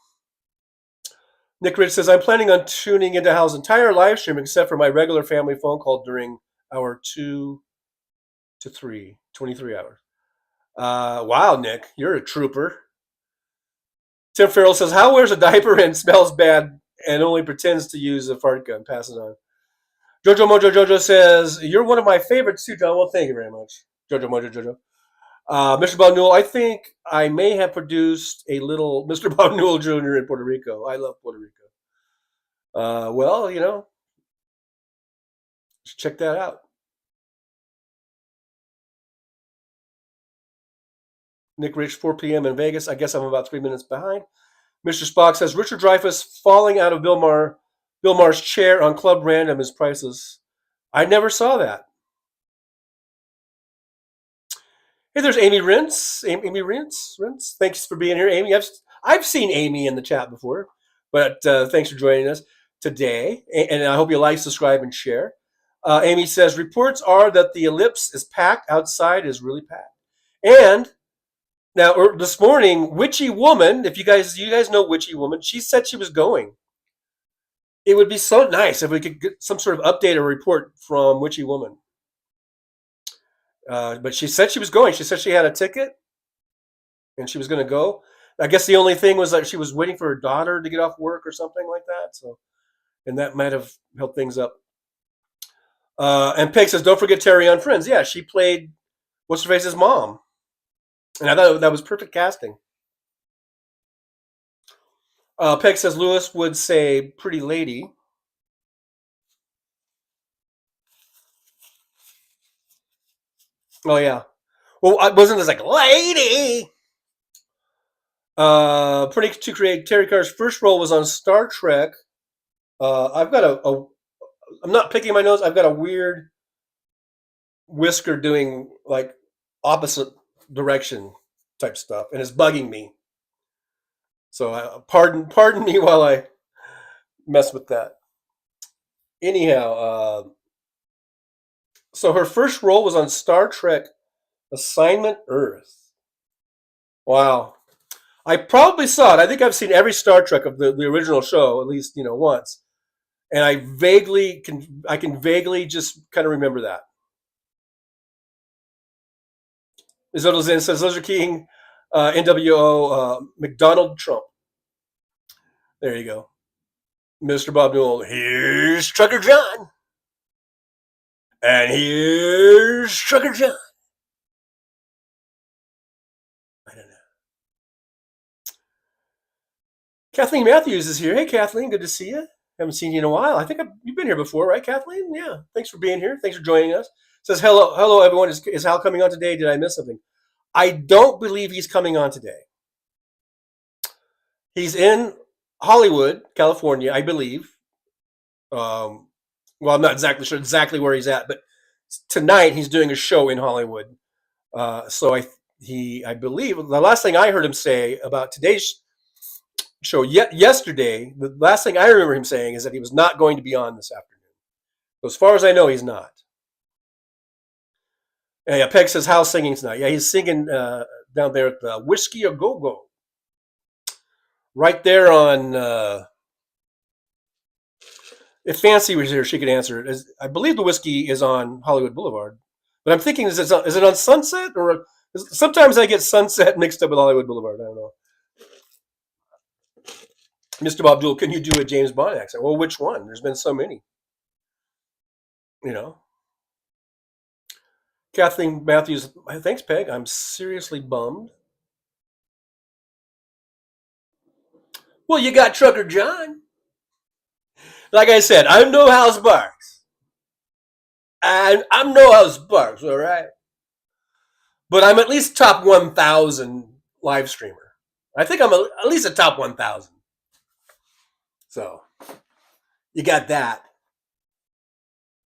Nick Rich says, I'm planning on tuning into Hal's entire live stream except for my regular family phone call during our 2 to 3, 23 hours. Wow, Nick, you're a trooper. Tim Farrell says, Hal wears a diaper and smells bad and only pretends to use a fart gun. Pass it on. Jojo Mojo Jojo says, you're one of my favorites too, John. Well, thank you very much. Jojo Mojo Jojo. Mr. Bob Newell, I think I may have produced a little Mr. Bob Newell Jr. in Puerto Rico. I love Puerto Rico. Well, check that out. Nick Rich, 4 p.m. in Vegas. I guess I'm about 3 minutes behind. Mr. Spock says, Richard Dreyfuss falling out of Bill Maher's chair on Club Random is priceless. I never saw that. Hey, there's Amy Rintz. Amy Rintz. Thanks for being here, Amy. I've seen Amy in the chat before, but thanks for joining us today. And I hope you like, subscribe, and share. Amy says, reports are that the ellipse is packed. Outside is really packed. And now, this morning, Witchy Woman, if you guys know Witchy Woman, she said she was going. It would be so nice if we could get some sort of update or report from Witchy Woman. But she said she was going. She said she had a ticket and she was going to go. I guess the only thing was that she was waiting for her daughter to get off work or something like that. So, and that might have helped things up. And Peg says, don't forget Terry on Friends. Yeah, she played What's-Her-Face's mom. And I thought that was perfect casting. Peg says Lewis would say pretty lady. Oh, yeah. Well, wasn't this like lady? Pretty to create. Terry Carr's first role was on Star Trek. I've got I'm not picking my nose. I've got a weird whisker doing like opposite direction type stuff, and it's bugging me. So pardon me while I mess with that. Anyhow, so her first role was on Star Trek Assignment Earth. Wow. I probably saw it. I think I've seen every Star Trek of the original show, at least, once. And I can vaguely just kind of remember that. Isoto Zen says, Lizard King, NWO, McDonald Trump. There you go. Mr. Bob Newell, here's Trucker John. And here's Trucker John. I don't know. Kathleen Matthews is here. Hey, Kathleen, good to see you. Haven't seen you in a while. I think you've been here before, right, Kathleen? Yeah. Thanks for being here. Thanks for joining us. Says, hello, everyone. Is Hal coming on today? Did I miss something? I don't believe he's coming on today. He's in Hollywood, California, I believe. Well, I'm not exactly sure where he's at, but tonight he's doing a show in Hollywood. So I believe the last thing I heard him say about today's show yesterday, the last thing I remember him saying is that he was not going to be on this afternoon. So as far as I know, he's not. Yeah, Peg says, Hal's singing tonight. Yeah, he's singing down there at the Whiskey A Go Go. Right there on, if Fancy was here, she could answer it. I believe the Whiskey is on Hollywood Boulevard. But I'm thinking, is it on Sunset? Or sometimes I get Sunset mixed up with Hollywood Boulevard. I don't know. Mr. Bob Jewell, can you do a James Bond accent? Well, which one? There's been so many. Kathleen Matthews, thanks, Peg. I'm seriously bummed. Well, you got Trucker John. Like I said, I'm no Hal Sparks. I'm no Hal Sparks, all right? But I'm at least top 1,000 live streamer. I think I'm at least a top 1,000. So, You got that.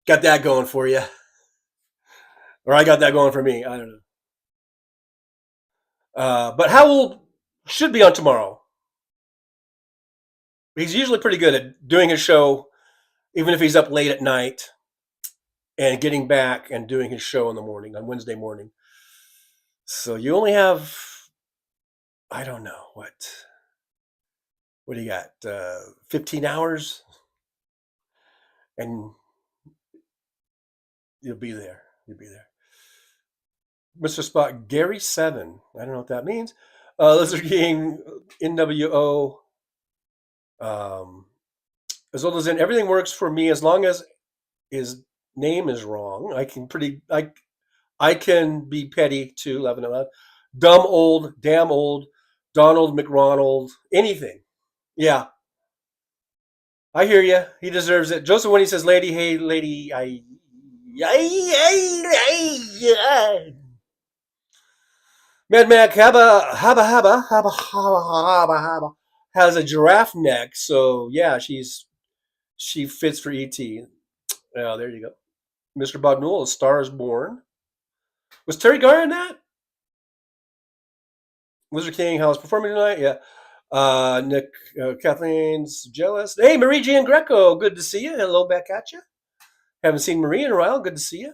Got that going for you. Or I got that going for me. I don't know. But Howell should be on tomorrow. He's usually pretty good at doing his show, even if he's up late at night, and getting back and doing his show in the morning, on Wednesday morning. So you only have, I don't know, what do you got? 15 hours? And you'll be there. You'll be there. Mr. Spot, Gary 7. I don't know what that means. Lizard King, NWO. As old as in, everything works for me as long as his name is wrong. I can be petty too, laughing out loud. Dumb old, damn old, Donald McRonald, anything. Yeah. I hear you. He deserves it. Joseph, when he says, lady, hey, lady, Mad Mac haba has a giraffe neck, so yeah, she fits for ET. Oh, there you go. Mr. Bob Newell, A Star is Born. Was Terry Garr in that? Wizard King, how's performing tonight? Yeah. Nick, Kathleen's jealous. Hey, Marie Jean Greco, good to see you. Hello back at you. Haven't seen Marie in a while. Good to see you.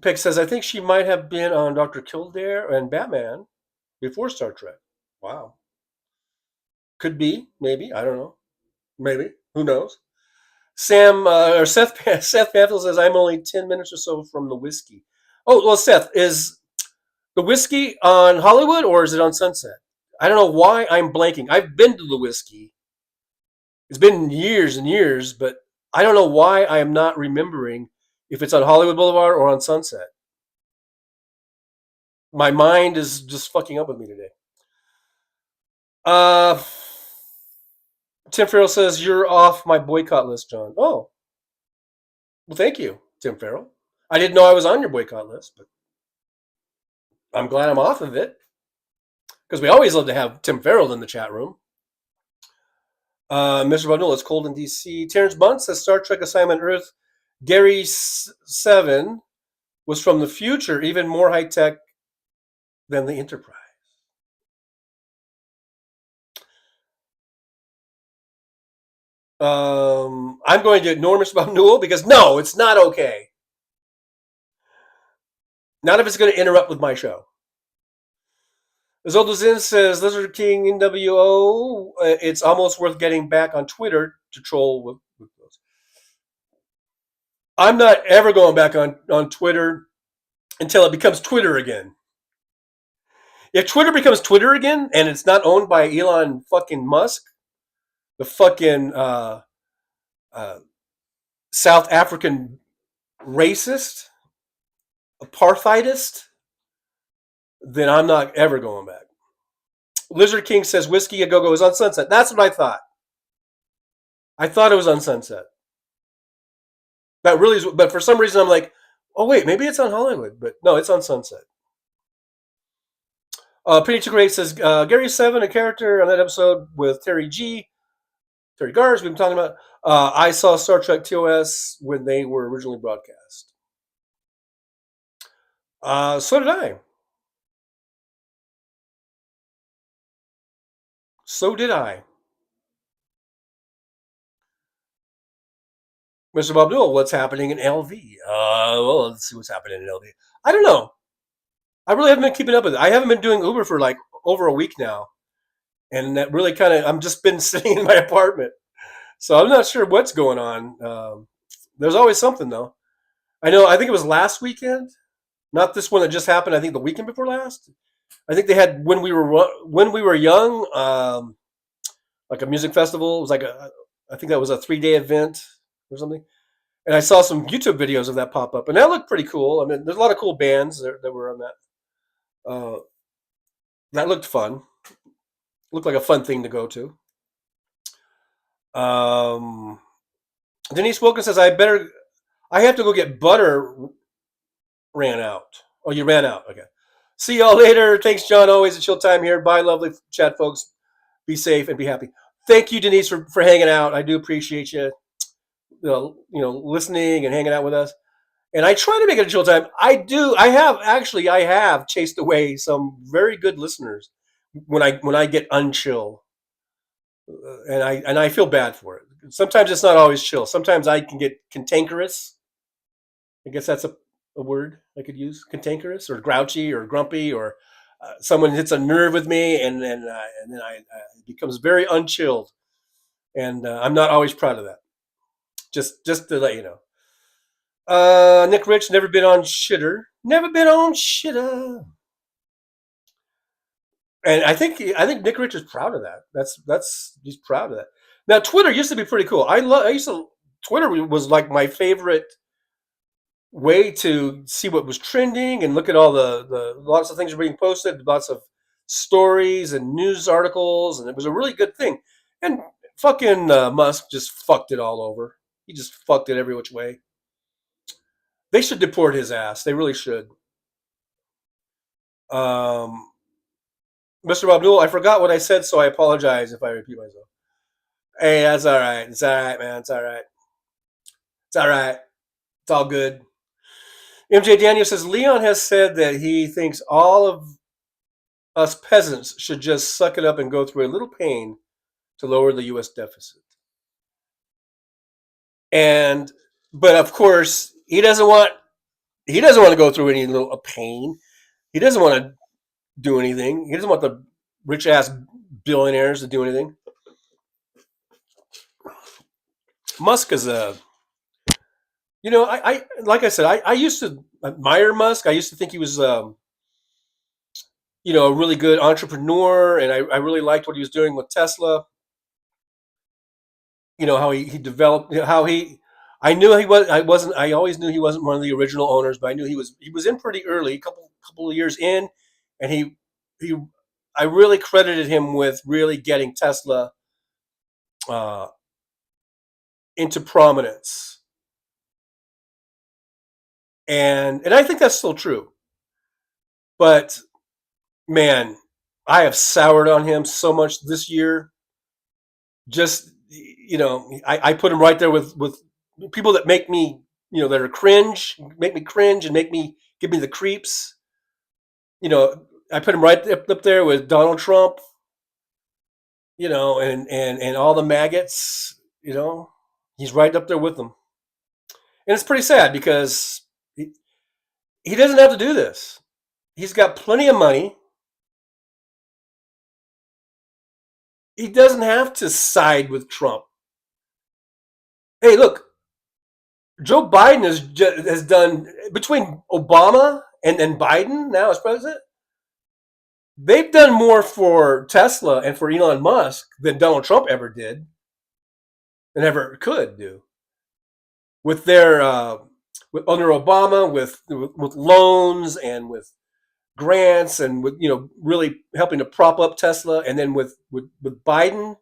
Pick says, I think she might have been on Dr. Kildare and Batman before Star Trek. Wow. Could be, maybe. I don't know. Maybe. Who knows? Seth Panfield says, I'm only 10 minutes or so from the whiskey. Oh, well, Seth, is the whiskey on Hollywood or is it on Sunset? I don't know why I'm blanking. I've been to the whiskey. It's been years and years, but I don't know why I am not remembering if it's on Hollywood Boulevard or on Sunset. My mind is just fucking up with me today. Tim Farrell says, you're off my boycott list, John. Oh. Well, thank you, Tim Farrell. I didn't know I was on your boycott list, but I'm glad I'm off of it. Because we always love to have Tim Farrell in the chat room. Mr. Bonul, it's cold in D.C. Terrence Bunt says, Star Trek Assignment Earth. Gary 7 was from the future, even more high-tech than the Enterprise. I'm going to ignore Mr. Bob Newell because no, it's not okay. Not if it's going to interrupt with my show. As Old as In says, Lizard King NWO, it's almost worth getting back on Twitter to troll with those. I'm not ever going back on Twitter until it becomes Twitter again. If Twitter becomes Twitter again and it's not owned by Elon fucking Musk, the fucking South African racist, apartheidist, then I'm not ever going back. Lizard King says Whiskey A Go-Go is on Sunset. That's what I thought. I thought it was on Sunset. That really is, but for some reason I'm like, oh wait, maybe it's on Hollywood, but no, it's on Sunset. Penny Too Great says Gary 7, a character on that episode with Terry Gars, we've been talking about. I saw Star Trek TOS when they were originally broadcast. So did I. So did I. Mr. Bob Newell, what's happening in LV? Well, let's see what's happening in LV. I don't know. I really haven't been keeping up with it. I haven't been doing Uber for like over a week now. And that really kind of, I'm just been sitting in my apartment. So I'm not sure what's going on. There's always something though. I think it was last weekend. Not this one that just happened. I think the weekend before last. I think they had when we were young, like a music festival. It was like I think that was a 3-day event or something. And I saw some YouTube videos of that pop up, and that looked pretty cool. I mean, there's a lot of cool bands that were on that. That looked fun. Looked like a fun thing to go to. Denise Wilkins says, I have to go get butter. Ran out. Oh, you ran out. Okay. See y'all later. Thanks, John. Always a chill time here. Bye, lovely chat folks. Be safe and be happy. thank you, Denise, for hanging out. I do appreciate you, listening and hanging out with us. And I try to make it a chill time. I have chased away some very good listeners when I get unchill, and I feel bad for it. Sometimes it's not always chill. Sometimes I can get cantankerous. I guess that's a word I could use: cantankerous, or grouchy, or grumpy, or someone hits a nerve with me, and then it becomes very unchilled, and I'm not always proud of that. Just to let you know. Nick Rich, never been on shitter. Never been on shitter. And I think Nick Rich is proud of that. He's proud of that. Now, Twitter used to be pretty cool. Twitter was like my favorite way to see what was trending and look at all the lots of things were being posted, lots of stories and news articles, and it was a really good thing. And fucking Musk just fucked it all over. He just fucked it every which way. They should deport his ass. They really should. Mr. Bob Newell, I forgot what I said, so I apologize if I repeat myself. Hey, that's all right. It's all right, man. It's all right. It's all right. It's all good. MJ Daniel says, Leon has said that he thinks all of us peasants should just suck it up and go through a little pain to lower the U.S. deficit. But of course, he doesn't want to go through any little pain. He doesn't want to do anything. He doesn't want the rich ass billionaires to do anything. Musk is I like I said, I used to admire Musk. I used to think he was a really good entrepreneur, and I really liked what he was doing with Tesla. How he developed, I always knew he wasn't one of the original owners, but I knew he was in pretty early, a couple of years in, and I really credited him with really getting Tesla into prominence. And I think that's still true. But man, I have soured on him so much this year. Just I put him right there with people that make me, that are make me cringe and give me the creeps. I put him right up there with Donald Trump, and all the maggots, he's right up there with them. And it's pretty sad because he doesn't have to do this. He's got plenty of money. He doesn't have to side with Trump. Hey, look, Joe Biden has done, between Obama and Biden now as president, they've done more for Tesla and for Elon Musk than Donald Trump ever did and ever could do. With their under Obama, with loans and with grants and with really helping to prop up Tesla, and then with Biden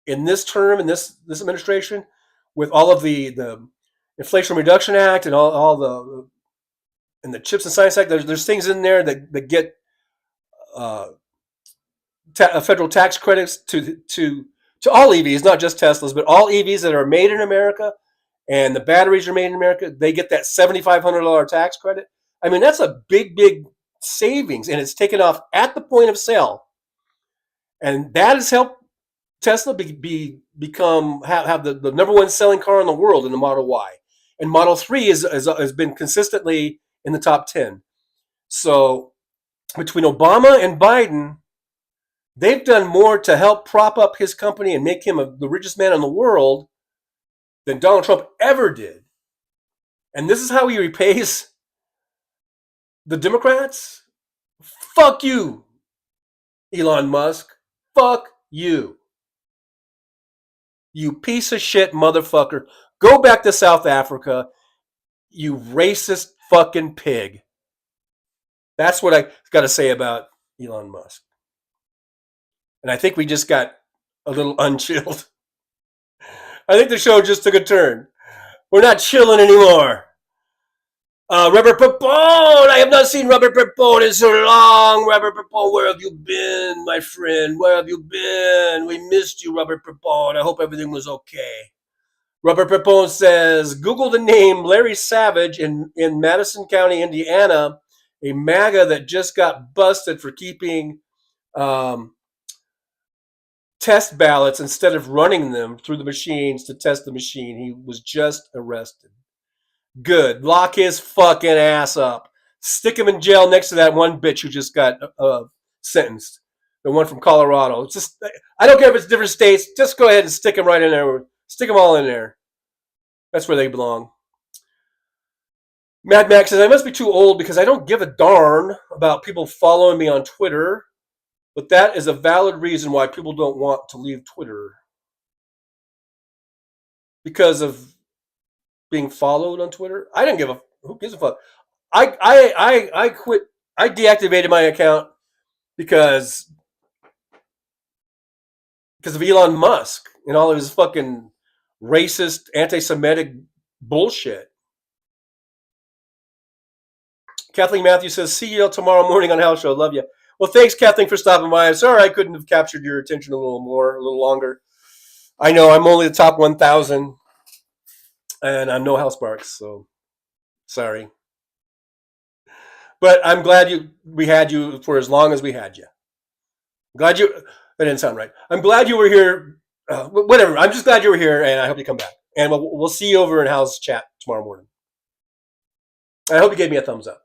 in this term, in this administration, with all of the Inflation Reduction Act and all the Chips and Science Act, there's things in there that get federal tax credits to all EVs, not just Teslas, but all EVs that are made in America, and the batteries are made in America. They get that $7,500 tax credit. I mean, that's a big savings, and it's taken off at the point of sale, and that has helped Tesla have the number one selling car in the world in the Model Y, and Model 3 has been consistently in the top 10. So between Obama and Biden, they've done more to help prop up his company and make him the richest man in the world than Donald Trump ever did. And this is how he repays the Democrats? Fuck you, Elon Musk. Fuck you. You piece of shit motherfucker. Go back to South Africa, you racist fucking pig. That's what I got to say about Elon Musk. And I think we just got a little unchilled. I think the show just took a turn. We're not chilling anymore. Robert Pepone! I have not seen Robert Pepone in so long. Robert Pepone, where have you been, my friend? Where have you been? We missed you, Robert Pepone. I hope everything was okay. Robert Pepone says, Google the name Larry Savage in Madison County, Indiana, a MAGA that just got busted for keeping test ballots instead of running them through the machines to test the machine. He was just arrested. Good. Lock his fucking ass up. Stick him in jail next to that one bitch who just got sentenced. The one from Colorado. It's just, I don't care if it's different states. Just go ahead and stick them right in there. Stick them all in there. That's where they belong. Mad Max says, I must be too old because I don't give a darn about people following me on Twitter. But that is a valid reason why people don't want to leave Twitter. Because of being followed on Twitter? I didn't give a... Who gives a fuck? I quit. I deactivated my account because of Elon Musk and all of his fucking racist, anti-Semitic bullshit. Kathleen Matthews says, see you tomorrow morning on House Show. Love you. Well, thanks, Kathleen, for stopping by. I'm sorry I couldn't have captured your attention a little longer. I know I'm only the top 1,000, and I'm no House Sparks, so sorry. But I'm glad we had you for as long as we had you. Glad you... That didn't sound right. I'm glad you were here. Whatever. I'm just glad you were here, and I hope you come back. And we'll see you over in House Chat tomorrow morning. I hope you gave me a thumbs up.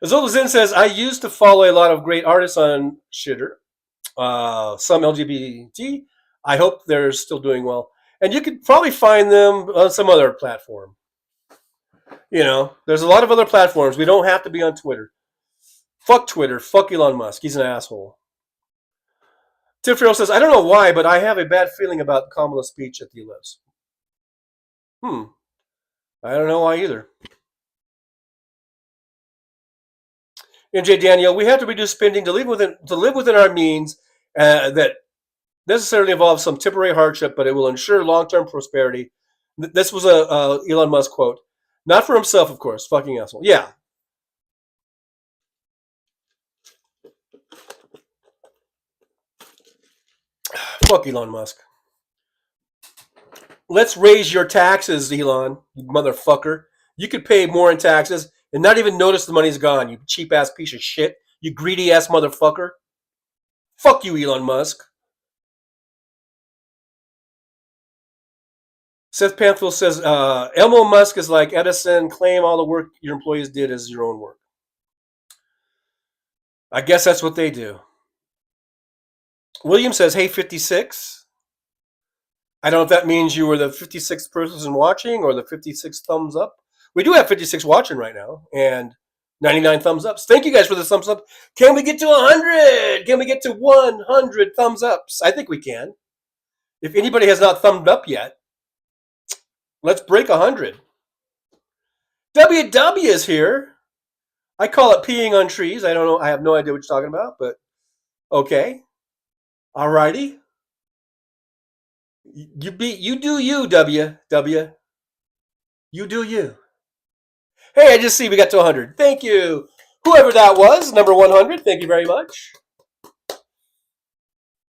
Zola Zin says, I used to follow a lot of great artists on Shitter, some LGBT. I hope they're still doing well. And you could probably find them on some other platform. You know, there's a lot of other platforms. We don't have to be on Twitter. Fuck Twitter. Fuck Elon Musk. He's an asshole. Tim Farrell says, I don't know why, but I have a bad feeling about Kamala's speech at the U.S. I don't know why either. MJ Danielle, we have to reduce spending to live within our means that necessarily involves some temporary hardship, but it will ensure long-term prosperity. This was a Elon Musk quote. Not for himself, of course. Fucking asshole. Yeah. Fuck Elon Musk. Let's raise your taxes, Elon, you motherfucker. You could pay more in taxes and not even notice the money's gone, you cheap-ass piece of shit. You greedy-ass motherfucker. Fuck you, Elon Musk. Seth Panfield says, Elmo Musk is like Edison. Claim all the work your employees did as your own work. I guess that's what they do. William says, hey, 56. I don't know if that means you were the 56th person watching or the 56th thumbs up. We do have 56 watching right now and 99 thumbs ups. Thank you guys for the thumbs up. Can we get to 100? Can we get to 100 thumbs ups? I think we can. If anybody has not thumbed up yet, let's break 100. WW is here. I call it peeing on trees. I don't know. I have no idea what you're talking about, but okay. Alrighty. You do you, W. You do you. Hey, I just see we got to 100. Thank you. Whoever that was, number 100, thank you very much.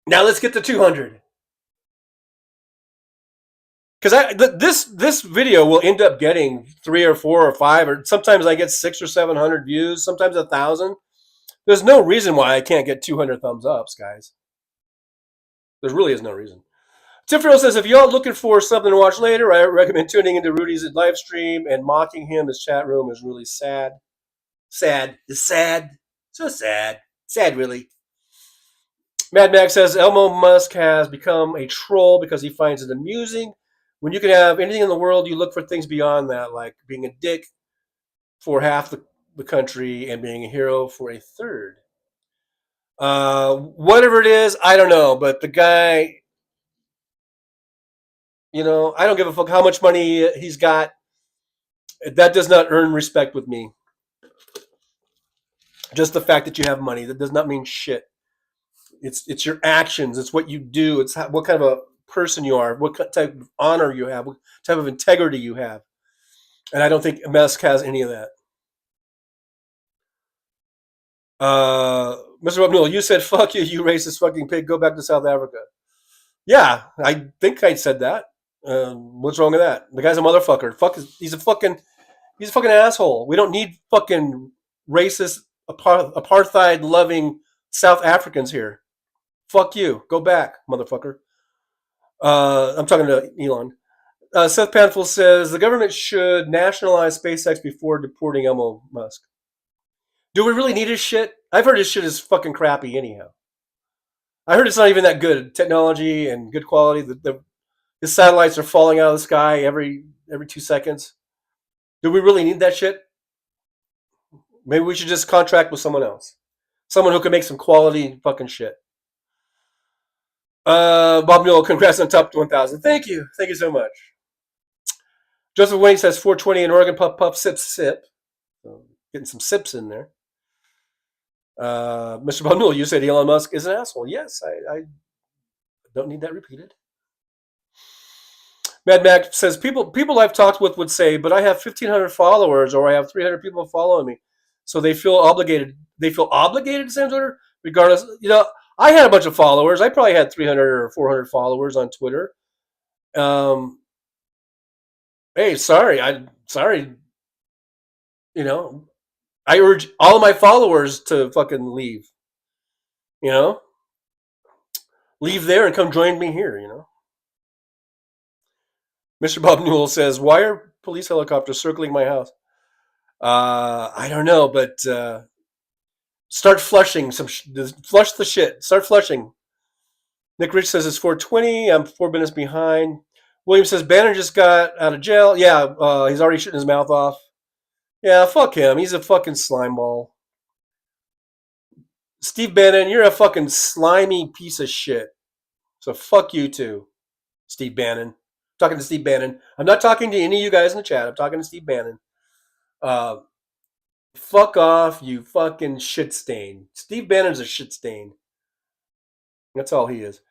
Now let's get to 200. Because this video will end up getting 3 or 4 or 5, or sometimes I get 600 or 700 views, sometimes 1,000. There's no reason why I can't get 200 thumbs ups, guys. There really is no reason. Tim Farrell says, if y'all looking for something to watch later, I recommend tuning into Rudy's live stream and mocking him. His chat room is really sad. Sad. It's sad. So sad. Sad, really. Mad Max says, Elmo Musk has become a troll because he finds it amusing. When you can have anything in the world, you look for things beyond that, like being a dick for half the country and being a hero for a third. Whatever it is, I don't know. But the guy... You know, I don't give a fuck how much money he's got. That does not earn respect with me. Just the fact that you have money, that does not mean shit. It's your actions. It's what you do. It's what kind of a person you are. What type of honor you have. What type of integrity you have. And I don't think Musk has any of that. Mr. Abnul, you said, fuck you, you racist fucking pig, go back to South Africa. Yeah, I think I said that. What's wrong with that? The guy's a motherfucker. He's a fucking asshole. We don't need fucking racist, apartheid-loving South Africans here. Fuck you. Go back, motherfucker. I'm talking to Elon. Seth Panful says, the government should nationalize SpaceX before deporting Elon Musk. Do we really need his shit? I've heard his shit is fucking crappy anyhow. I heard it's not even that good technology and good quality. The satellites are falling out of the sky every 2 seconds. Do we really need that shit? Maybe we should just contract with someone else. Someone who can make some quality fucking shit. Bob Newell, congrats on top 1,000. Thank you. Thank you so much. Joseph Wayne says 420 in Oregon, puff, puff, sip, sip. So getting some sips in there. Mr. Bob Newell, you said Elon Musk is an asshole. Yes, I don't need that repeated. Mad Mac says people I've talked with would say, but I have 1,500 followers or I have 300 people following me, so they feel obligated. They feel obligated to send Twitter, regardless. You know, I had a bunch of followers. I probably had 300 or 400 followers on Twitter. Hey, sorry. You know, I urge all of my followers to fucking leave. You know, leave there and come join me here. You know. Mr. Bob Newell says, why are police helicopters circling my house? I don't know, but start flushing flush the shit. Start flushing. Nick Rich says it's 4:20. I'm 4 minutes behind. William says Bannon just got out of jail. Yeah, he's already shooting his mouth off. Yeah, fuck him. He's a fucking slime ball. Steve Bannon, you're a fucking slimy piece of shit. So fuck you too, Steve Bannon. I'm talking to Steve Bannon. I'm not talking to any of you guys in the chat. I'm talking to Steve Bannon. Fuck off, you fucking shit stain. Steve Bannon's a shit stain. That's all he is.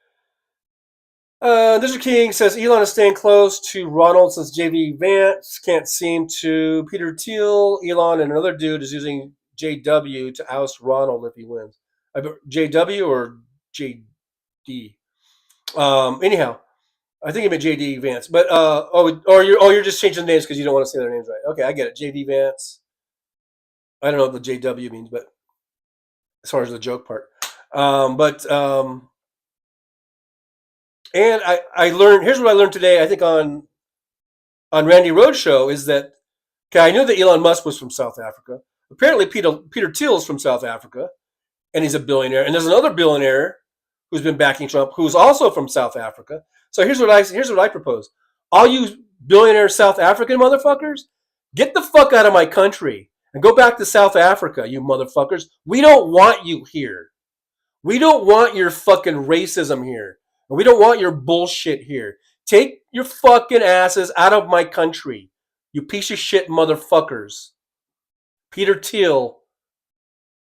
District King says Elon is staying close to Ronald since JV Vance can't seem to. Peter Thiel, Elon, and another dude is using JW to oust Ronald if he wins. JW or JD? Anyhow, I think he meant JD Vance. But you're just changing the names because you don't want to say their names right. Okay, I get it. JD Vance. I don't know what the JW means, but as far as the joke part. And I learned, here's what I learned today, I think on Randy Roadshow, is that, okay, I knew that Elon Musk was from South Africa. Apparently Peter Thiel is from South Africa, and he's a billionaire. And there's another billionaire who's been backing Trump, who's also from South Africa. So here's what I propose. All you billionaire South African motherfuckers, get the fuck out of my country and go back to South Africa, you motherfuckers. We don't want you here. We don't want your fucking racism here. And we don't want your bullshit here. Take your fucking asses out of my country, you piece of shit motherfuckers. Peter Thiel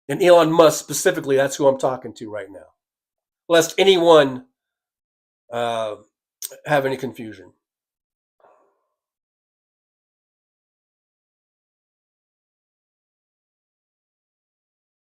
and Elon Musk specifically, that's who I'm talking to right now. Lest anyone have any confusion.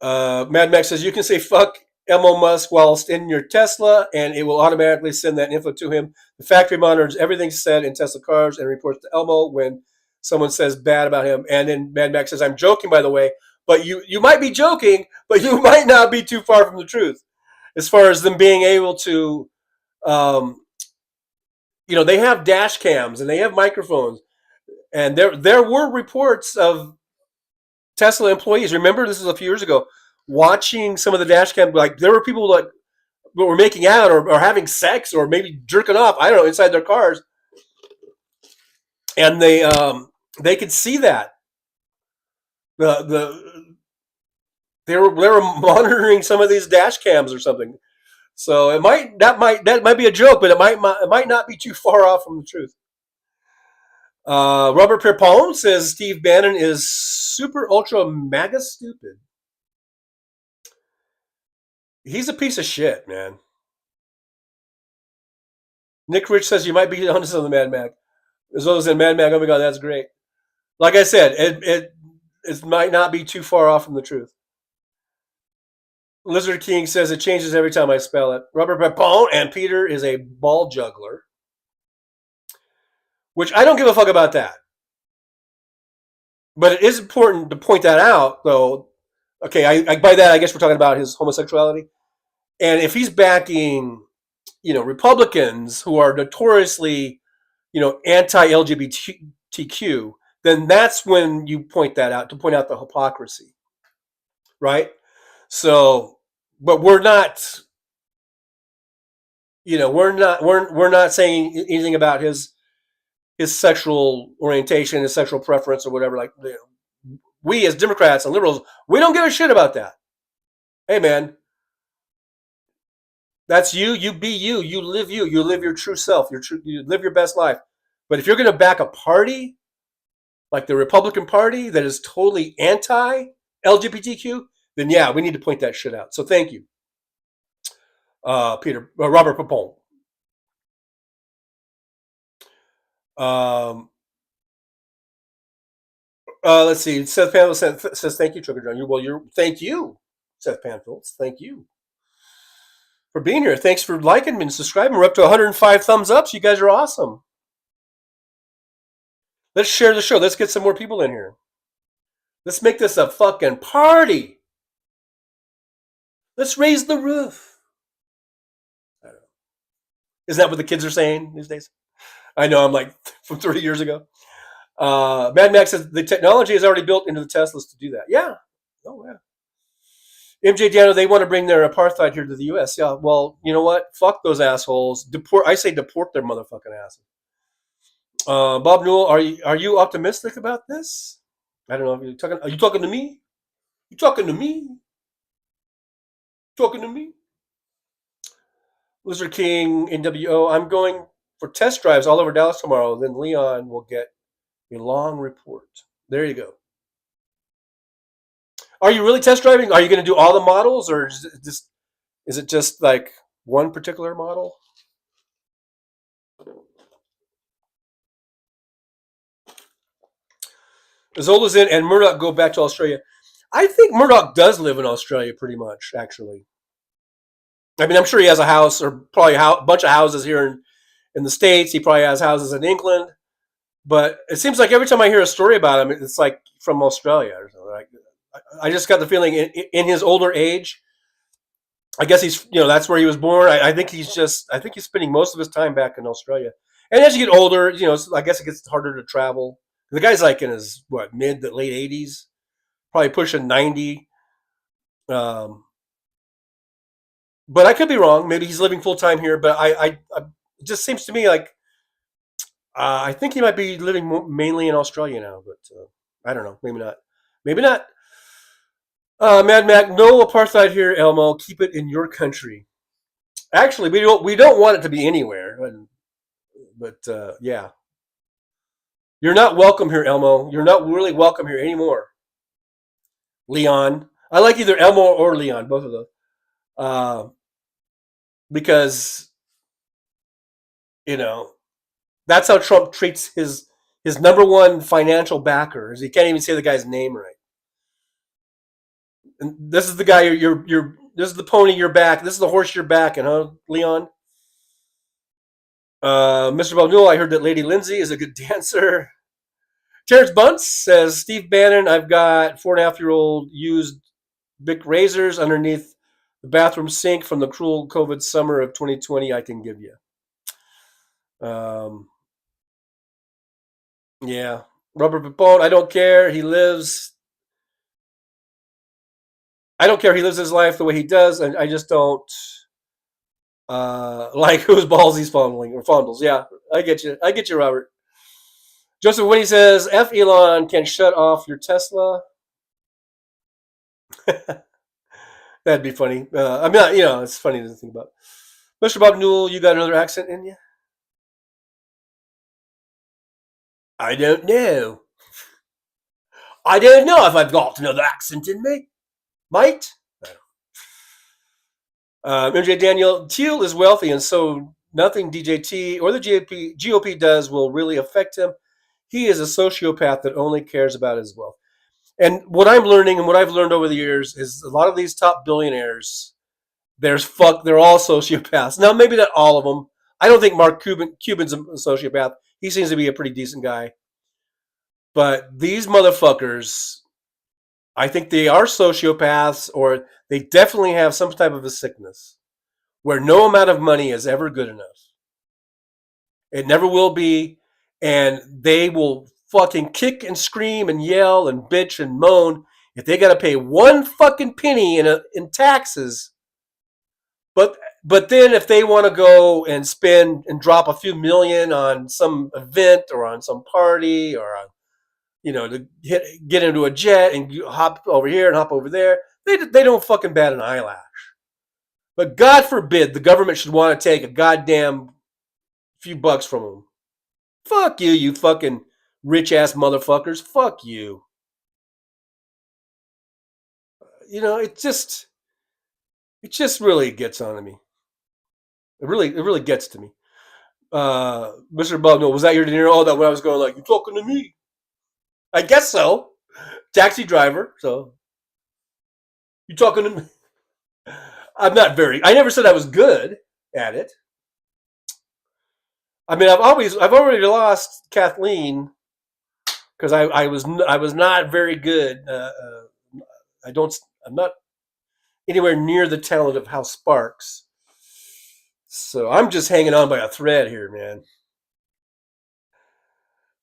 Mad Max says, you can say fuck Elon Musk whilst in your Tesla, and it will automatically send that info to him. The factory monitors everything said in Tesla cars and reports to Elmo when someone says bad about him. And then Mad Max says, I'm joking, by the way, but you might be joking, but you might not be too far from the truth. As far as them being able to, they have dash cams and they have microphones. And there were reports of Tesla employees. Remember, this was a few years ago, watching some of the dash cam, like there were people that were making out or having sex or maybe jerking off, I don't know, inside their cars. And they could see that. They were monitoring some of these dash cams or something. So that might be a joke, but it might not be too far off from the truth. Robert Pierpont says Steve Bannon is super ultra mega stupid. He's a piece of shit, man. Nick Rich says you might be onto something, Mad Mac. As well as in Mad Mac, oh my god, that's great. Like I said, it might not be too far off from the truth. Lizard King says it changes every time I spell it. Robert Pepon and Peter is a ball juggler, which I don't give a fuck about that. But it is important to point that out, though. Okay, I by that I guess we're talking about his homosexuality, and if he's backing, Republicans who are notoriously, anti-LGBTQ, then that's when you point that out, to point out the hypocrisy, right? So, but we're not, we're not saying anything about his sexual orientation, his sexual preference, or whatever. Like, we as Democrats and liberals, we don't give a shit about that. Hey, man, that's you. You be you. You live you. You live your true self. You live your best life. But if you're going to back a party like the Republican Party that is totally anti-LGBTQ, then yeah, we need to point that shit out. So thank you, Robert Pepon. Let's see. Seth Panfield says thank you, Trigger John. Thank you, Seth Panfield. Thank you for being here. Thanks for liking me and subscribing. We're up to 105 thumbs up. So you guys are awesome. Let's share the show. Let's get some more people in here. Let's make this a fucking party. Let's raise the roof. I don't know. Isn't that what the kids are saying these days? I know, I'm like from 30 years ago. Mad Max says the technology is already built into the Teslas to do that. Yeah. Oh, yeah. MJ Dano, they want to bring their apartheid here to the U.S. Yeah, well, you know what? Fuck those assholes. I say deport their motherfucking asses. Bob Newell, are you optimistic about this? I don't know if you're talking. Are you talking to me? You talking to me? Talking to me? Lizard King NWO, I'm going for test drives all over Dallas tomorrow. Then Leon will get a long report. There you go. Are you really test driving? Are you going to do all the models, or is it just like one particular model? Zola's in and Murdoch go back to Australia. I think Murdoch does live in Australia pretty much, actually. I mean, I'm sure he has a house or probably a bunch of houses here in the States. He probably has houses in England. But it seems like every time I hear a story about him, it's like from Australia or something. Like, I just got the feeling in his older age, I guess he's, that's where he was born. I think he's spending most of his time back in Australia. And as you get older, I guess it gets harder to travel. The guy's like in his, mid to late 80s, probably pushing 90. But I could be wrong. Maybe he's living full time here. But it just seems to me like I think he might be living mainly in Australia now. But I don't know. Maybe not. Maybe not. Mad Mac, no apartheid here, Elmo. Keep it in your country. Actually, we don't want it to be anywhere. But yeah. You're not welcome here, Elmo. You're not really welcome here anymore. Leon. I like either Elmo or Leon, both of those. Because, that's how Trump treats his number one financial backer. Is he can't even say the guy's name right. And this is the guy this is the pony you're back. This is the horse you're backing, huh, Leon? Mr. Balnul, I heard that Lady Lindsay is a good dancer. Terrence Bunce says, Steve Bannon, I've got 4.5-year-old used Bic razors underneath the bathroom sink from the cruel COVID summer of 2020 I can give you. Yeah. Robert Pepone, I don't care. I don't care. He lives his life the way he does, and I just don't like whose balls he's fondling or fondles. Yeah, I get you. I get you, Robert. Joseph Winnie says, F Elon can shut off your Tesla. That'd be funny. I mean, it's funny to think about. Mr. Bob Newell, you got another accent in you? I don't know. I don't know if I've got another accent in me. Might? MJ Daniel, Teal is wealthy, and so nothing DJT or the GOP does will really affect him. He is a sociopath that only cares about his wealth. And what I'm learning and what I've learned over the years is a lot of these top billionaires, they're all sociopaths. Now, maybe not all of them. I don't think Mark Cuban's a sociopath. He seems to be a pretty decent guy. But these motherfuckers, I think they are sociopaths, or they definitely have some type of a sickness where no amount of money is ever good enough. It never will be. And they will fucking kick and scream and yell and bitch and moan if they got to pay one fucking penny in taxes. But then if they want to go and spend and drop a few million on some event or on some party or on, to get into a jet and hop over here and hop over there, they don't fucking bat an eyelash. But God forbid the government should want to take a goddamn few bucks from them. Fuck you, you fucking rich ass motherfuckers. Fuck you. It just really gets on me. It really gets to me. Mr. Bug, was that your dinner? Oh, that when I was going like, you talking to me? I guess so. Taxi driver, so you talking to me? I never said I was good at it. I mean, I've already lost Kathleen because I was not very good. I'm not anywhere near the talent of House Sparks. So I'm just hanging on by a thread here,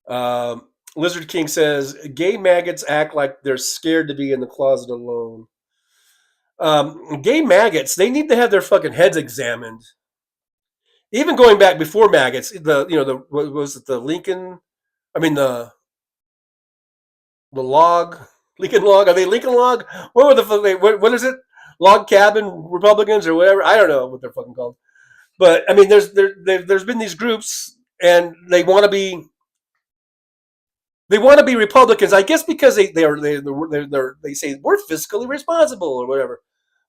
man. Lizard King says, gay maggots act like they're scared to be in the closet alone. Gay maggots, they need to have their fucking heads examined. Even going back before maggots, what was it, the Lincoln? I mean the log, Lincoln log. Are they Lincoln log? What were the fuck? What is it? Log cabin Republicans or whatever? I don't know what they're fucking called. But I mean, there's been these groups, and they want to be Republicans, I guess, because they say we're fiscally responsible or whatever.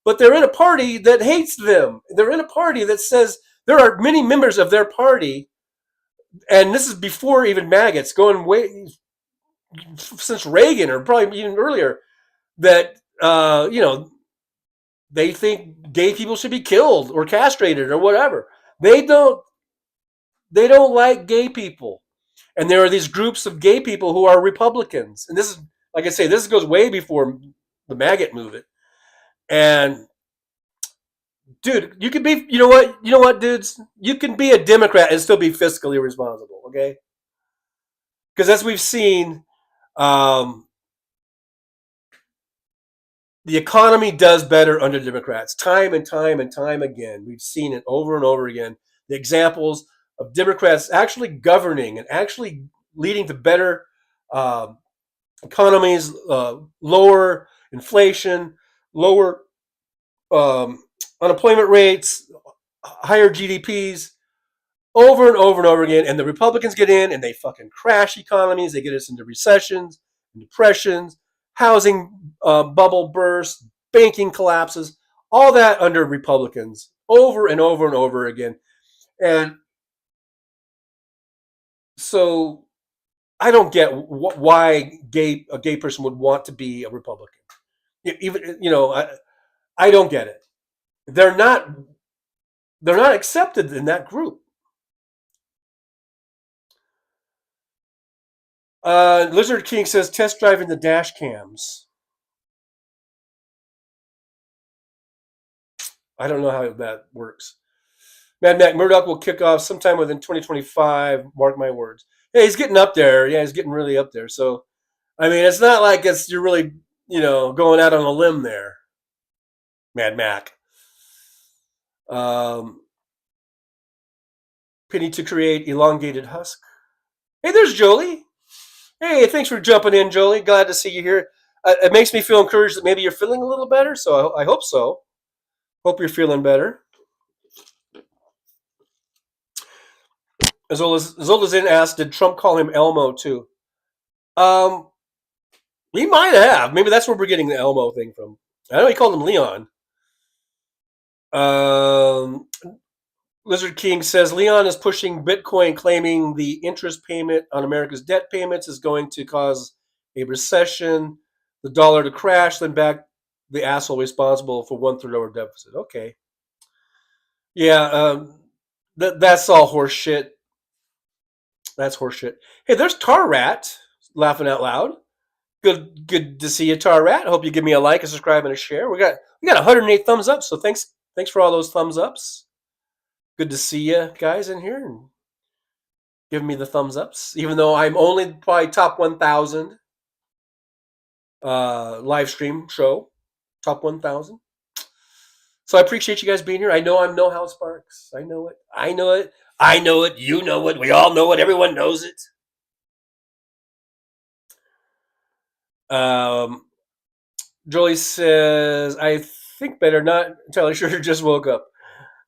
But they're in a party that hates them. They're in a party that says there are many members of their party, and this is before even maggots, going way since Reagan or probably even earlier, that they think gay people should be killed or castrated or whatever. They don't like gay people. And there are these groups of gay people who are Republicans. And this is, like I say, this goes way before the maggot movement. And dude, you can be, you know what, dudes? You can be a Democrat and still be fiscally responsible, okay? Because as we've seen, the economy does better under Democrats. Time and time and time again. We've seen it over and over again. The examples of Democrats actually governing and actually leading to better economies, lower inflation, lower unemployment rates, higher GDPs, over and over and over again. And the Republicans get in and they fucking crash economies. They get us into recessions, depressions, housing bubble bursts, banking collapses, all that under Republicans over and over and over again. And so I don't get why a gay person would want to be a Republican. Even I don't get it. They're not accepted in that group. Lizard King says test driving the dash cams. I don't know how that works. Mad Mac Murdoch will kick off sometime within 2025. Mark my words. Yeah, he's getting up there. Yeah, he's getting really up there. So, I mean, it's not like you're really, going out on a limb there, Mad Mac. Penny to create elongated husk. Hey, there's Jolie. Hey, thanks for jumping in, Jolie. Glad to see you here. It makes me feel encouraged that maybe you're feeling a little better. So I hope so. Hope you're feeling better. Zolazin asked, did Trump call him Elmo too? He might have. Maybe that's where we're getting the Elmo thing from. I know he called him Leon. Lizard King says Leon is pushing Bitcoin, claiming the interest payment on America's debt payments is going to cause a recession, the dollar to crash, then back the asshole responsible for 1/3 lower deficit. Okay. Yeah, that's all horse shit. That's horse shit. Hey, there's Tar Rat laughing out loud. Good to see you, Tar Rat. Hope you give me a like, a subscribe, and a share. We got 108 thumbs up, so thanks for all those thumbs ups. Good to see you guys in here and giving me the thumbs ups, even though I'm only probably top 1,000 live stream show, top 1,000. So I appreciate you guys being here. I know I'm no House Sparks. I know it. I know it. I know it. You know it. We all know it. Everyone knows it. Jolie says, I think better, not entirely sure, just woke up.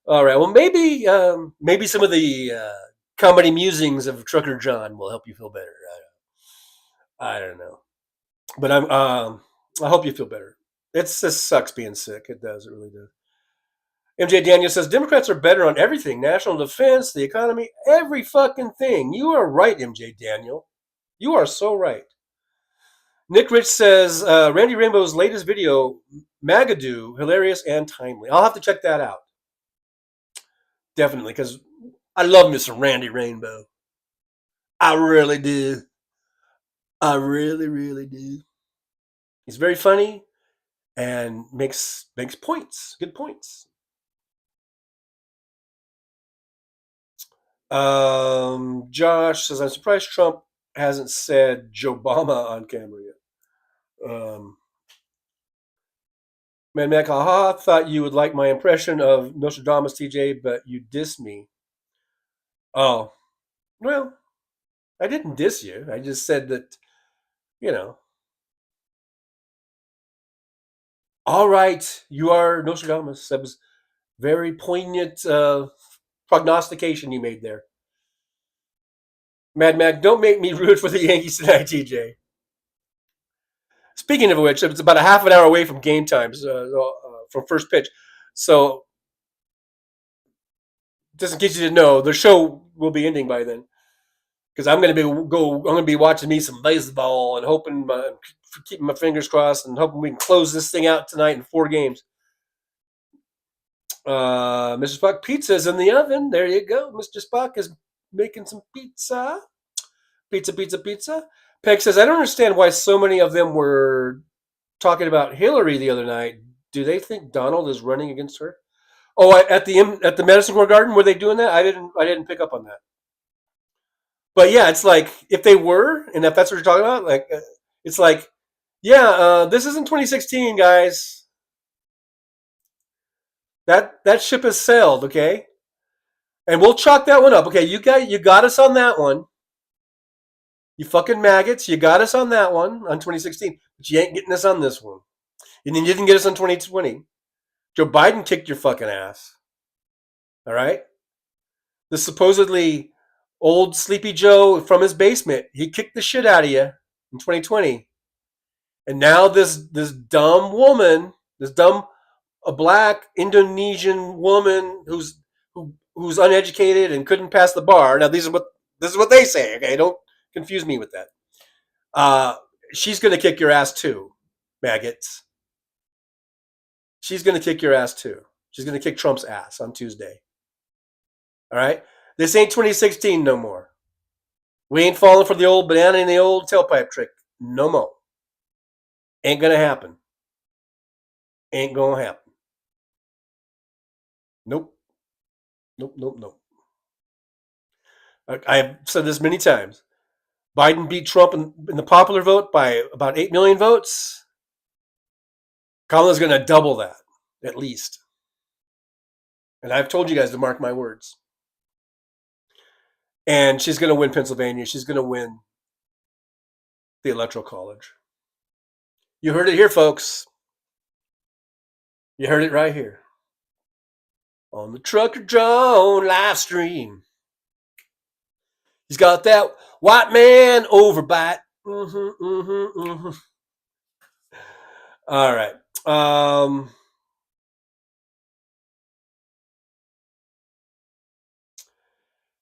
All right. Well, maybe some of the comedy musings of Trucker John will help you feel better. I don't know. But I hope you feel better. It just sucks being sick. It does. It really does. MJ Daniel says, Democrats are better on everything. National defense, the economy, every fucking thing. You are right, MJ Daniel. You are so right. Nick Rich says, Randy Rainbow's latest video, Magadoo, hilarious and timely. I'll have to check that out. Definitely, because I love Mr. Randy Rainbow. I really do. I really, really do. He's very funny and makes points, good points. Josh says, I'm surprised Trump hasn't said Joe Obama on camera yet. Man, Mac, haha, thought you would like my impression of Nostradamus, TJ, but you diss me. Oh, well, I didn't diss you. I just said that, all right, you are Nostradamus. That was very poignant prognostication you made there. Mad Mac, don't make me root for the Yankees tonight, TJ. Speaking of which, it's about a half an hour away from game times from first pitch. So, just in case you didn't know, the show will be ending by then. Because I'm going to be watching me some baseball and hoping, keeping my fingers crossed and hoping we can close this thing out tonight in 4 games. Mr. Spock, pizza's in the oven. There you go. Mr. Spock is making some pizza. Pizza. Peg says, I don't understand why so many of them were talking about Hillary the other night. Do they think Donald is running against her? Oh, at the Madison Square Garden, were they doing that? I didn't pick up on that. But yeah, it's like if they were, and if that's what you're talking about, like it's like, yeah, this isn't 2016, guys. That ship has sailed, okay? And we'll chalk that one up. Okay, you got us on that one. You fucking maggots, you got us on that one on 2016, but you ain't getting us on this one. And then you didn't get us on 2020. Joe Biden kicked your fucking ass. All right? The supposedly old Sleepy Joe from his basement, he kicked the shit out of you in 2020. And now this dumb woman, a black Indonesian woman who's uneducated and couldn't pass the bar. Now this is what they say, okay? Don't confuse me with that. She's going to kick your ass too, maggots. She's going to kick your ass too. She's going to kick Trump's ass on Tuesday. All right? This ain't 2016 no more. We ain't falling for the old banana in the old tailpipe trick no more. Ain't going to happen. Ain't going to happen. Nope. I've said this many times. Biden beat Trump in the popular vote by about 8 million votes. Kamala's going to double that, at least. And I've told you guys to mark my words. And she's going to win Pennsylvania. She's going to win the Electoral College. You heard it here, folks. You heard it right here. On the Trucker John live stream. He's got that white man overbite. All right.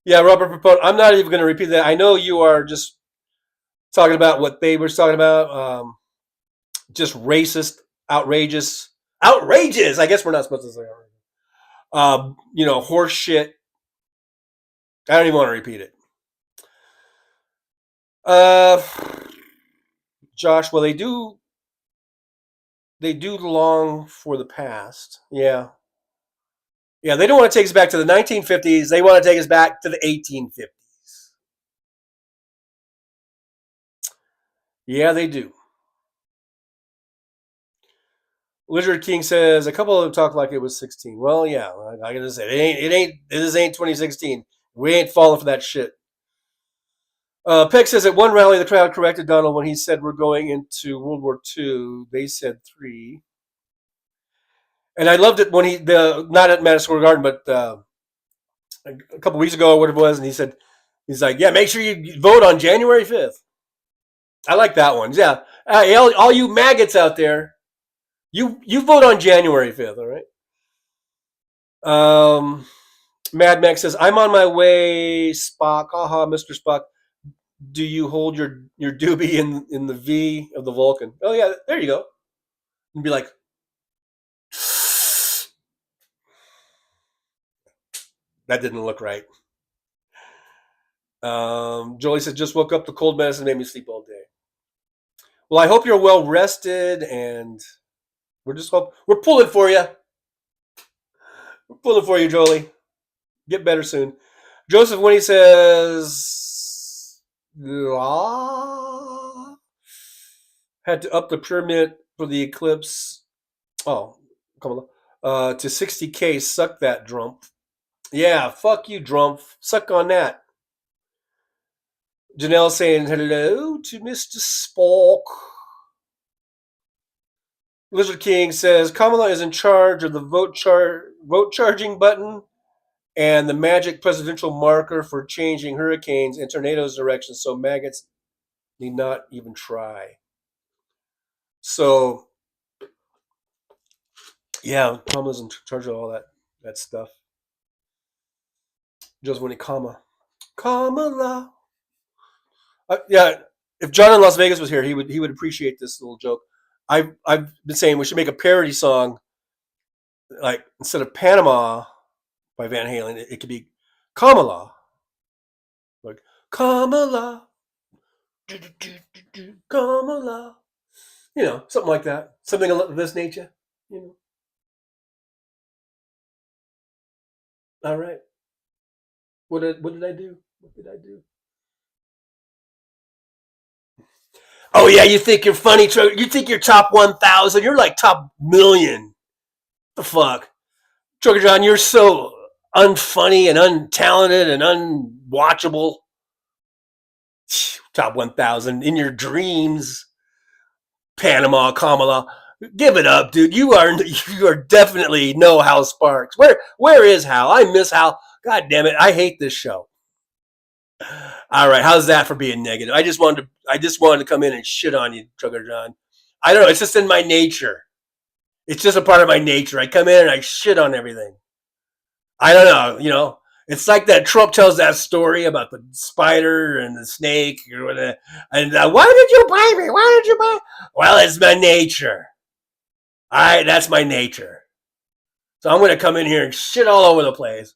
Yeah, Robert Proponent. I'm not even going to repeat that. I know you are just talking about what they were talking about. Just racist, outrageous. I guess we're not supposed to say outrageous. Horse shit. I don't even want to repeat it. Josh, well, they do long for the past. Yeah. Yeah, they don't want to take us back to the 1950s. They want to take us back to the 1850s. Yeah, they do. Lizard King says a couple of them talk like it was 16. Well, yeah, I gotta say this ain't 2016. We ain't falling for that shit. Peck says at one rally the crowd corrected Donald when he said we're going into World War II. They said 3. And I loved it when not at Madison Square Garden, but a couple weeks ago or whatever it was, and he's like, yeah, make sure you vote on January 5th. I like that one. Yeah, all you maggots out there, you vote on January 5th, all right? Mad Max says, I'm on my way, Spock. Haha, Mr. Spock. Do you hold your doobie in the V of the Vulcan? Oh, yeah, there you go. And be like, that didn't look right. Jolie says, just woke up. The cold medicine made me sleep all day. Well, I hope you're well rested, and we're pulling for you. We're pulling for you, Jolie. Get better soon. Joseph, when he says, had to up the permit for the eclipse. Oh, come on. To 60K. Suck that, Drump. Yeah, fuck you, Drump. Suck on that. Janelle saying hello to Mr. Spock. Lizard King says Kamala is in charge of the vote charging button and the magic presidential marker for changing hurricanes and tornadoes direction, so maggots need not even try. So, yeah, Kamala's in charge of all that stuff. Just when he Kamala. Yeah, if John in Las Vegas was here, he would appreciate this little joke. I've been saying we should make a parody song, like instead of Panama by Van Halen, it could be Kamala, like Kamala, Kamala, something like that, something of this nature, All right. What did I do? What did I do? Oh yeah, you think you're funny? You think you're top 1,000? You're like top million. The fuck, Trucker John? You're so unfunny and untalented and unwatchable. Top 1,000 in your dreams. Panama, Kamala. Give it up, dude. You are definitely no Hal Sparks. Where is Hal? I miss Hal. God damn it. I hate this show. All right, how's that for being negative? I just wanted to come in and shit on you, Trucker John. I don't know. It's just in my nature. It's just a part of my nature. I come in and I shit on everything. I don't know. It's like that Trump tells that story about the spider and the snake or whatever. And why did you buy me? Why did you buy? Well, it's my nature. All right, that's my nature. So I'm going to come in here and shit all over the place.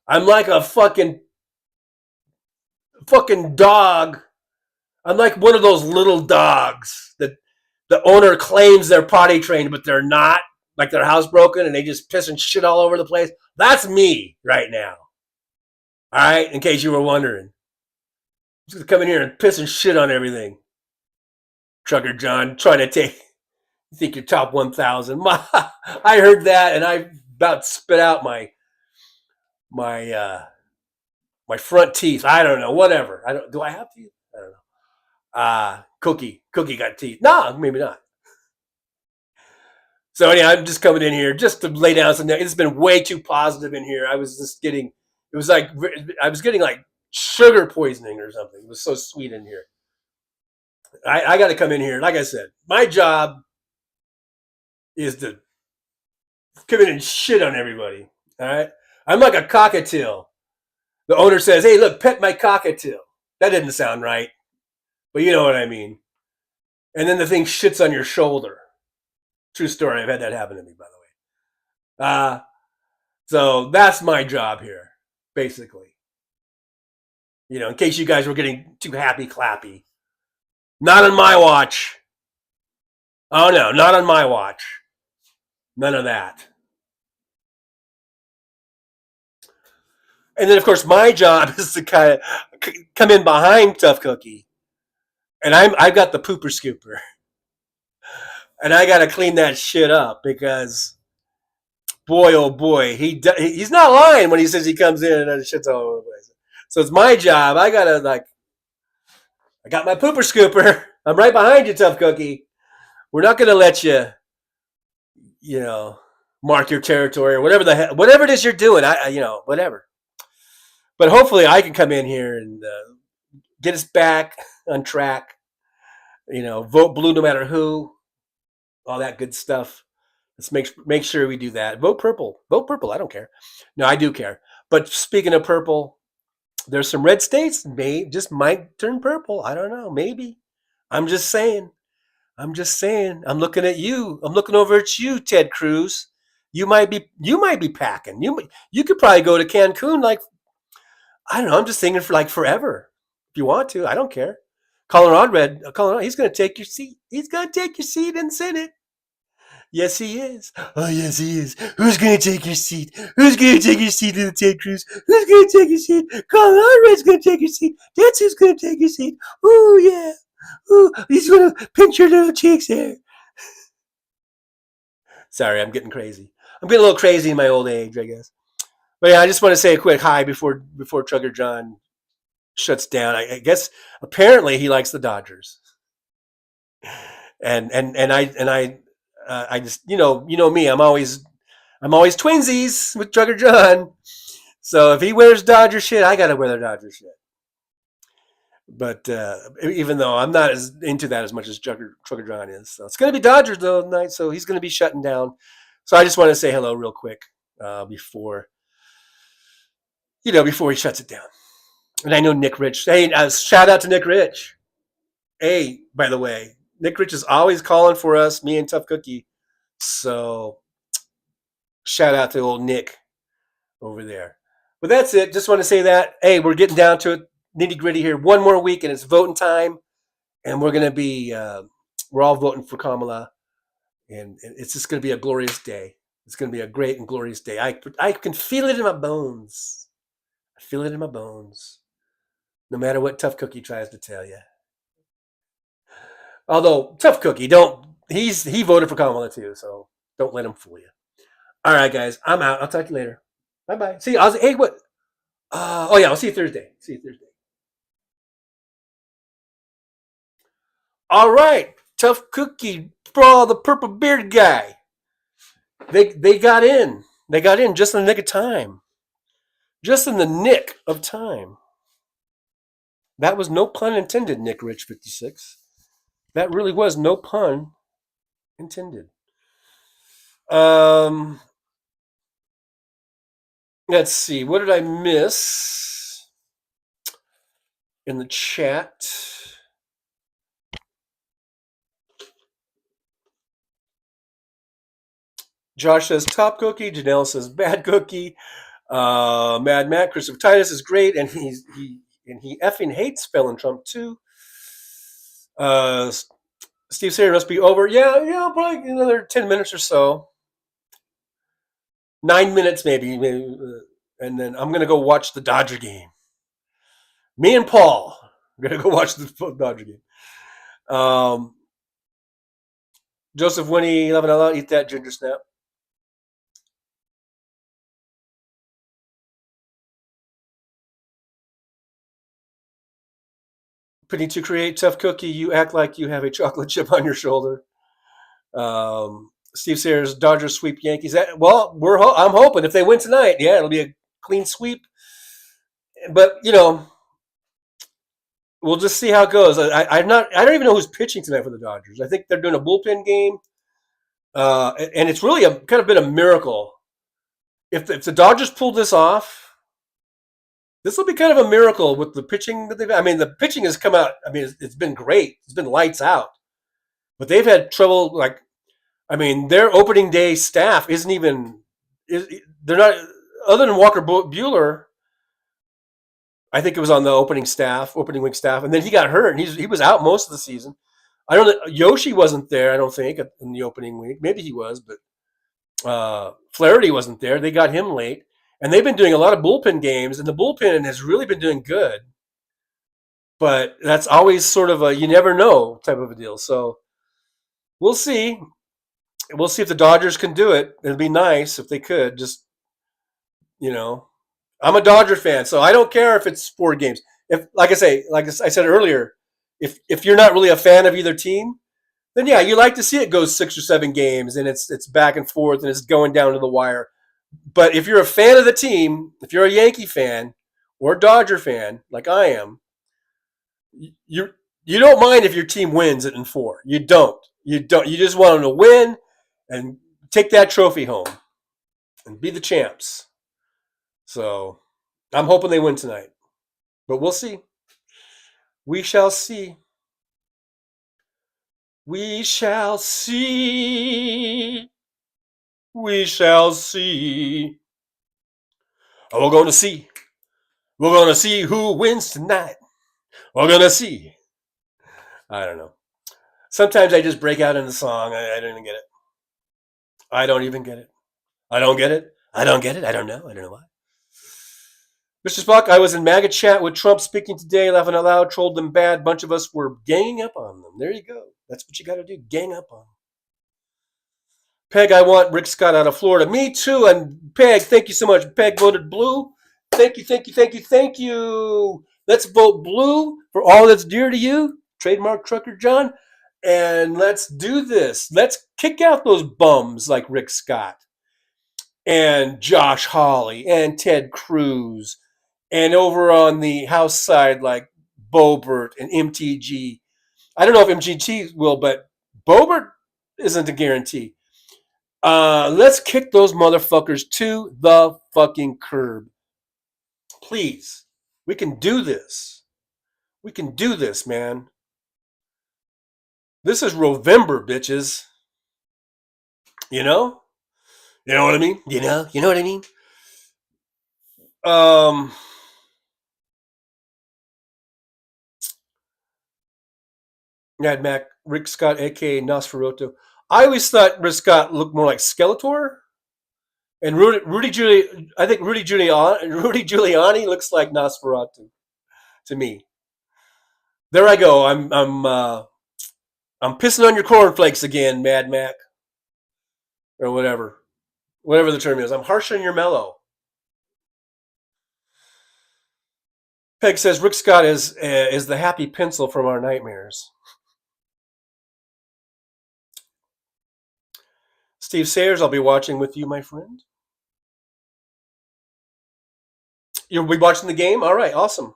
I'm like a fucking dog. I'm like one of those little dogs that the owner claims they're potty trained, but they're not. Like they're housebroken and they just piss and shit all over the place. That's me right now. All right, in case you were wondering. I'm just going to come in here and piss and shit on everything. Trucker John trying to take... You think you're top 1,000. I heard that and I about spit out my front teeth. I don't know. Whatever. Do I have teeth? I don't know. Cookie got teeth. No, maybe not. So anyway, I'm just coming in here just to lay down some. It's been way too positive in here. I was getting like sugar poisoning or something. It was so sweet in here. I got to come in here. Like I said, my job is to come in and shit on everybody. All right. I'm like a cockatiel. The owner says, "Hey, look, pet my cockatoo." That didn't sound right, but you know what I mean. And then the thing shits on your shoulder. True story. I've had that happen to me, by the way. So that's my job here, basically. You know, in case you guys were getting too happy clappy. Not on my watch. Oh no, not on my watch. None of that. And then, of course, my job is to kind of come in behind Tough Cookie, and I've got the pooper scooper, and I got to clean that shit up because, boy, oh boy, he's not lying when he says he comes in and shit's all over the place. So it's my job. I got my pooper scooper. I'm right behind you, Tough Cookie. We're not going to let you, mark your territory or whatever it is you're doing. Whatever. But hopefully I can come in here and get us back on track. Vote blue no matter who. All that good stuff. Let's make sure we do that. Vote purple. Vote purple. I don't care. No, I do care. But speaking of purple, there's some red states just might turn purple. I don't know. Maybe. I'm just saying. I'm looking at you. I'm looking over at you, Ted Cruz. You might be packing. You could probably go to Cancun I don't know. I'm just thinking for forever. If you want to, I don't care. Colorado, he's going to take your seat. He's going to take your seat in the Senate. Yes, he is. Oh, yes, he is. Who's going to take your seat? Who's going to take your seat in the Ted Cruz? Who's going to take your seat? Colorado going to take your seat. That's who's going to take your seat. Oh, yeah. Oh, he's going to pinch your little cheeks there. Sorry, I'm getting crazy. I'm getting a little crazy in my old age, I guess. But yeah, I just want to say a quick hi before Trucker John shuts down. I guess apparently he likes the Dodgers, and I just you know me. I'm always twinsies with Trucker John. So if he wears Dodger shit, I gotta wear the Dodger shit. But even though I'm not as into that as much as Trucker John is, so it's gonna be Dodgers though tonight. So he's gonna be shutting down. So I just want to say hello real quick before he shuts it down. And I know Nick Rich. Hey, shout out to Nick Rich. Hey, by the way, Nick Rich is always calling for us, me and Tough Cookie. So shout out to old Nick over there. But that's it. Just want to say that. Hey, we're getting down to it, nitty gritty here. One more week and it's voting time. And we're going to be, we're all voting for Kamala. And it's just going to be a glorious day. It's going to be a great and glorious day. I can feel it in my bones. I feel it in my bones. No matter what Tough Cookie tries to tell you. Although Tough Cookie, he voted for Kamala too, so don't let him fool you. All right, guys, I'm out. I'll talk to you later. Bye bye. See, hey, what? I'll see you Thursday. All right, Tough Cookie, Brawl, the purple beard guy. They got in. They got in just in the nick of time. Just in the nick of time. That was no pun intended, Nick Rich 56. That really was no pun intended. Let's see. What did I miss in the chat? Josh says top cookie. Janelle says bad cookie. Mad Matt, Christopher Titus is great, and he effing hates spelling Trump too. Steve Sayer must be over. Yeah, probably another 10 minutes or so. 9 minutes maybe, and then I'm gonna go watch the Dodger game. Me and Paul are gonna go watch the Dodger game. Joseph Winnie, 11 out, eat that ginger snap. Putting to create Tough Cookie, you act like you have a chocolate chip on your shoulder. Steve Sayers, Dodgers sweep Yankees. I'm hoping if they win tonight, yeah, it'll be a clean sweep. But we'll just see how it goes. I don't even know who's pitching tonight for the Dodgers. I think they're doing a bullpen game, and it's really kind of been a miracle. If the Dodgers pulled this off, This will be kind of a miracle with the pitching that they've. I mean, the pitching has come out. I mean, it's been great. It's been lights out, but they've had trouble. Like, I mean, their opening day staff isn't even. They're not other than Walker Buehler. I think it was on the opening week staff, and then he got hurt, and he was out most of the season. I don't know. Yoshi wasn't there, I don't think, in the opening week. Maybe he was, but Flaherty wasn't there. They got him late, and they've been doing a lot of bullpen games, and the bullpen has really been doing good. But that's always sort of a you never know type of a deal. So we'll see. We'll see if the Dodgers can do it. It'd be nice if they could. Just, I'm a Dodger fan, so I don't care if it's 4 games. If, like I said earlier, if you're not really a fan of either team, then yeah, you like to see it go 6 or 7 games and it's back and forth and it's going down to the wire. But if you're a fan of the team, if you're a Yankee fan or a Dodger fan, like I am, you don't mind if your team wins it in 4. You don't. You just want them to win and take that trophy home and be the champs. So I'm hoping they win tonight, but we'll see. We shall see. We shall see. We shall see. Oh, we're going to see. We're going to see who wins tonight. We're going to see. I don't know. Sometimes I just break out in the song. I don't even get it. I don't even get it. I don't get it. I don't get it. I don't know. I don't know why. Mr. Spock, I was in MAGA chat with Trump speaking today, laughing out loud, trolled them bad. Bunch of us were ganging up on them. There you go. That's what you got to do. Gang up on them. Peg, I want Rick Scott out of Florida. Me too. And Peg, thank you so much. Peg voted blue. Thank you, thank you, thank you, thank you. Let's vote blue for all that's dear to you. Trademark Trucker John. And let's do this. Let's kick out those bums like Rick Scott and Josh Hawley and Ted Cruz. And over on the House side, like Boebert and MTG. I don't know if MTG will, but Boebert isn't a guarantee. Let's kick those motherfuckers to the fucking curb. Please. We can do this. We can do this, man. This is Rovember, bitches. You know? You know what I mean? You know what I mean? Mad Mac, Rick Scott, aka Nosferatu. I always thought Rick Scott looked more like Skeletor, and Rudy Giuliani looks like Nosferatu to me. There I go. I'm pissing on your cornflakes again, Mad Mac, or whatever the term is. I'm harsh on your mellow. Peg says Rick Scott is the happy pencil from our nightmares. Steve Sayers, I'll be watching with you, my friend. You'll be watching the game? All right, awesome.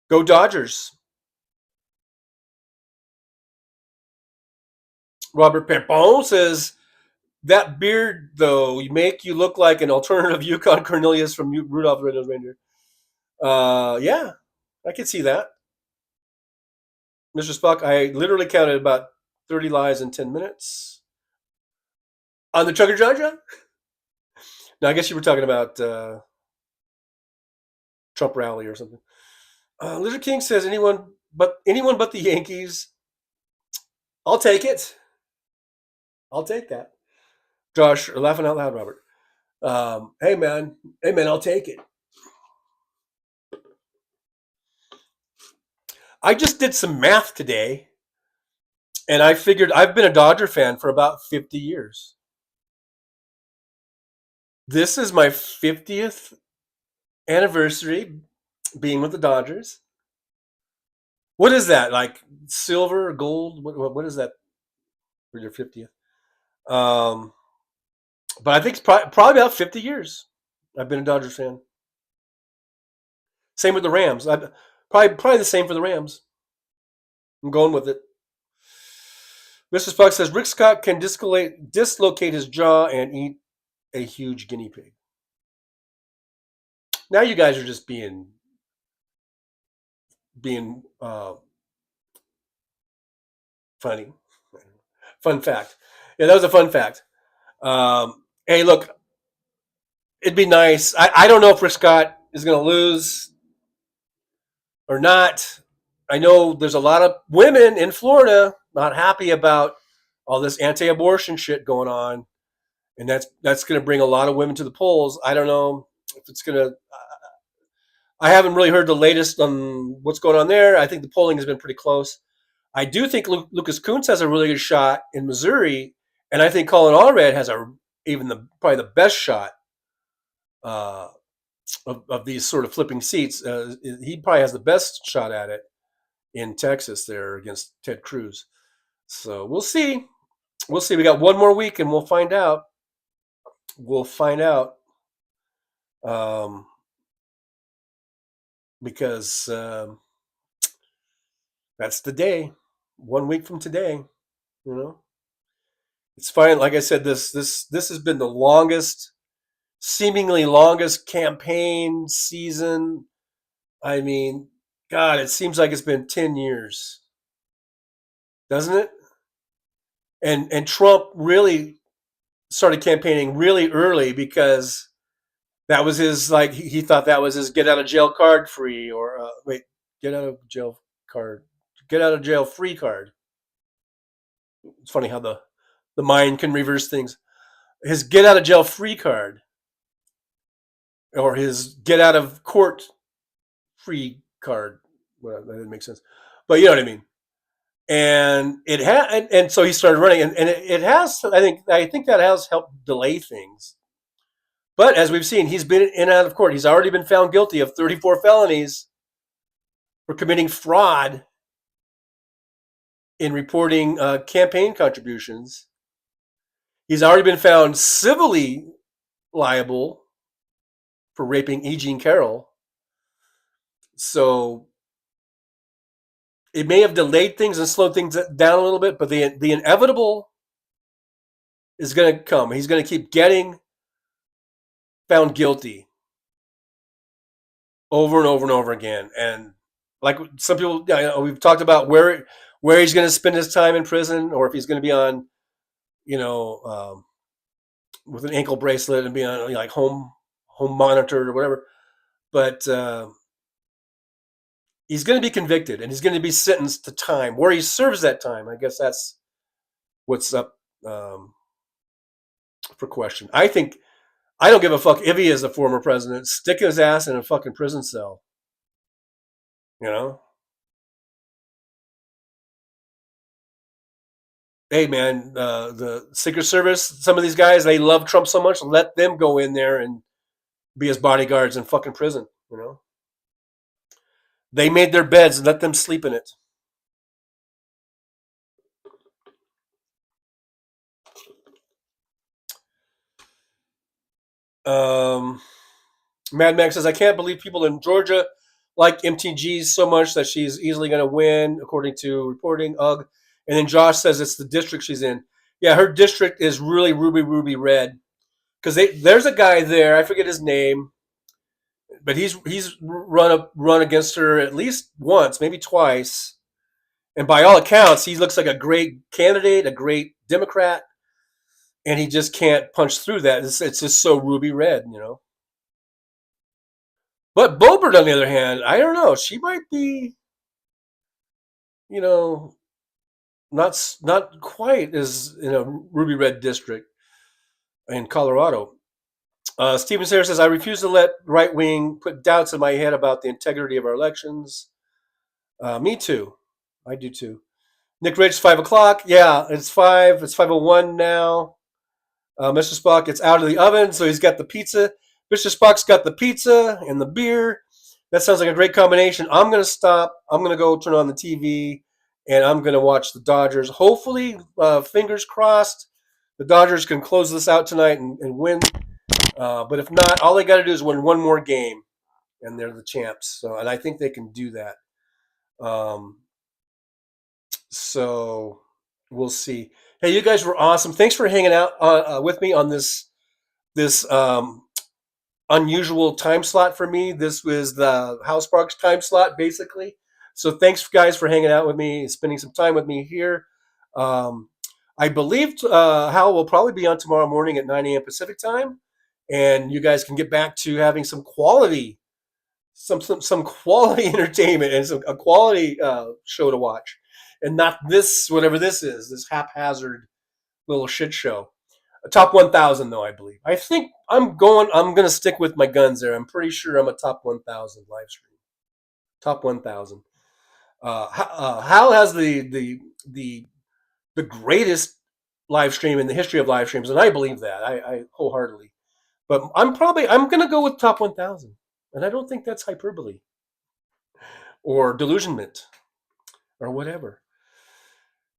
Go Dodgers. Robert Pepon says, that beard, though, make you look like an alternative Yukon Cornelius from Rudolph the Red-Nosed Reindeer. Yeah, I can see that. Mr. Spock, I literally counted about 30 lies in 10 minutes. On the Trucker John? No, I guess you were talking about Trump rally or something. Lizard King says anyone but the Yankees. I'll take it. I'll take that. Josh, laughing out loud, Robert. Hey man, I'll take it. I just did some math today, and I figured I've been a Dodger fan for about 50 years. This is my 50th anniversary being with the Dodgers. What is that? Like silver or gold? What is that for your 50th? But I think it's probably about 50 years I've been a Dodgers fan. Same with the Rams. Probably the same for the Rams. I'm going with it. Mr. Spock says Rick Scott can dislocate his jaw and eat a huge guinea pig. Now you guys are just being funny. Fun fact. Yeah, that was a fun fact. Hey, look, it'd be nice. I don't know if Rick Scott is going to lose or not. I know there's a lot of women in Florida not happy about all this anti-abortion shit going on, and that's going to bring a lot of women to the polls. I don't know if it's going to. I haven't really heard the latest on what's going on there. I think the polling has been pretty close. I do think Lucas Kunz has a really good shot in Missouri, and I think Colin Allred has probably the best shot of these sort of flipping seats. He probably has the best shot at it in Texas there against Ted Cruz. So we'll see. We'll see. We got one more week, and we'll find out. We'll find out. Because that's the day. 1 week from today, it's fine. Like I said, this has been the seemingly longest campaign season. I mean, God, it seems like it's been 10 years, doesn't it? And Trump really started campaigning really early because that was his, like, he thought that was his get out of jail card free, or get out of jail free card. It's funny how the mind can reverse things. His get out of jail free card, or his get out of court free card. Well, that didn't make sense, but you know what I mean. And it had, and so he started running, and it has. I think that has helped delay things. But as we've seen, he's been in and out of court. He's already been found guilty of 34 felonies for committing fraud in reporting campaign contributions. He's already been found civilly liable for raping E. Jean Carroll. So it may have delayed things and slowed things down a little bit, but the inevitable is going to come. He's going to keep getting found guilty over and over and over again. And like some people, we've talked about where he's going to spend his time in prison, or if he's going to be on, with an ankle bracelet and be on like home monitored or whatever. But he's going to be convicted, and he's going to be sentenced to time. Where he serves that time, I guess that's what's up for question. I don't give a fuck if he is a former president. Stick his ass in a fucking prison cell. Hey, man, the Secret Service, some of these guys, they love Trump so much, let them go in there and be his bodyguards in fucking prison, They made their beds, let them sleep in it. Mad Max says, I can't believe people in Georgia like MTG so much that she's easily going to win, according to reporting. Ugh. And then Josh says it's the district she's in. Yeah, her district is really ruby red. Because there's a guy there, I forget his name, but he's run against her at least once, maybe twice. And by all accounts, he looks like a great candidate, a great Democrat. And he just can't punch through that. It's just so ruby red, But Boebert, on the other hand, I don't know. She might be, not quite as in a ruby red district in Colorado. Stephen Sayre says, I refuse to let right wing put doubts in my head about the integrity of our elections. Me too. I do too. Nick Rich, 5 o'clock. Yeah, it's 5. It's 5:01 now. Mr. Spock gets out of the oven, so he's got the pizza. Mr. Spock's got the pizza and the beer. That sounds like a great combination. I'm going to stop. I'm going to go turn on the TV, and I'm going to watch the Dodgers. Hopefully, fingers crossed, the Dodgers can close this out tonight and win. But if not, all they got to do is win one more game, and they're the champs. So, and I think they can do that. So we'll see. Hey, you guys were awesome. Thanks for hanging out with me on this unusual time slot for me. This was the House Sparks time slot, basically. So thanks, guys, for hanging out with me and spending some time with me here. I believe Hal will probably be on tomorrow morning at 9 a.m. Pacific time, and you guys can get back to having some quality, some quality entertainment and a quality show to watch, and not this whatever this is, this haphazard little shit show. A top 1,000 though, I believe. I think I'm gonna stick with my guns there. I'm pretty sure I'm a top 1,000 live stream. Top 1,000. Hal has the greatest live stream in the history of live streams, and I believe that. I wholeheartedly. But I'm gonna go with top 1,000, and I don't think that's hyperbole or delusionment or whatever.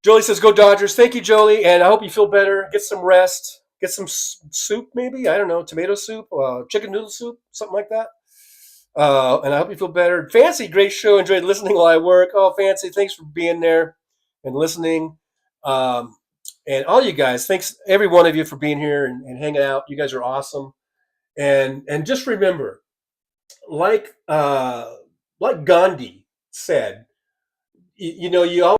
Jolie says, "Go Dodgers." Thank you, Jolie, and I hope you feel better. Get some rest. Get some soup, maybe. I don't know, tomato soup, chicken noodle soup, something like that. And I hope you feel better. Fancy, great show. Enjoyed listening while I work. Oh, Fancy, thanks for being there and listening. And all you guys, thanks every one of you for being here and hanging out. You guys are awesome. And just remember, like Gandhi said, you always.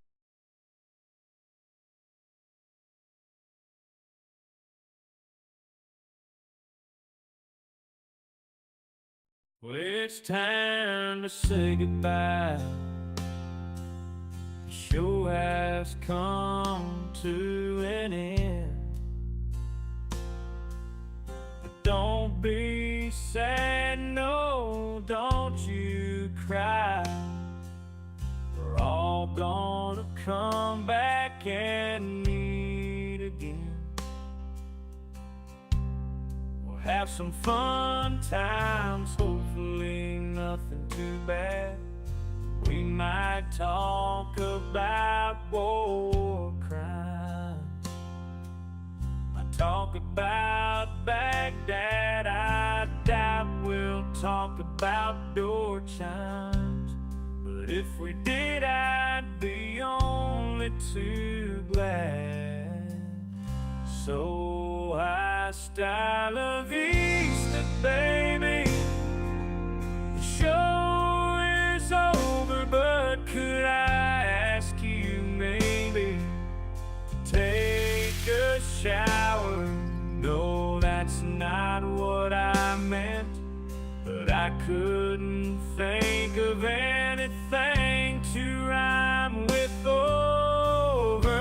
Well, it's time to say goodbye. The show has come to an end. But don't be sad, no, don't you cry. We're all gonna come back and meet again. Have some fun times, hopefully nothing too bad. We might talk about war crimes, might talk about Baghdad. I doubt we'll talk about door chimes, but if we did, I'd be only too glad. So hasta la vista, baby. The show is over, but could I ask you maybe to take a shower? No, that's not what I meant, but I couldn't think of anything to rhyme with over.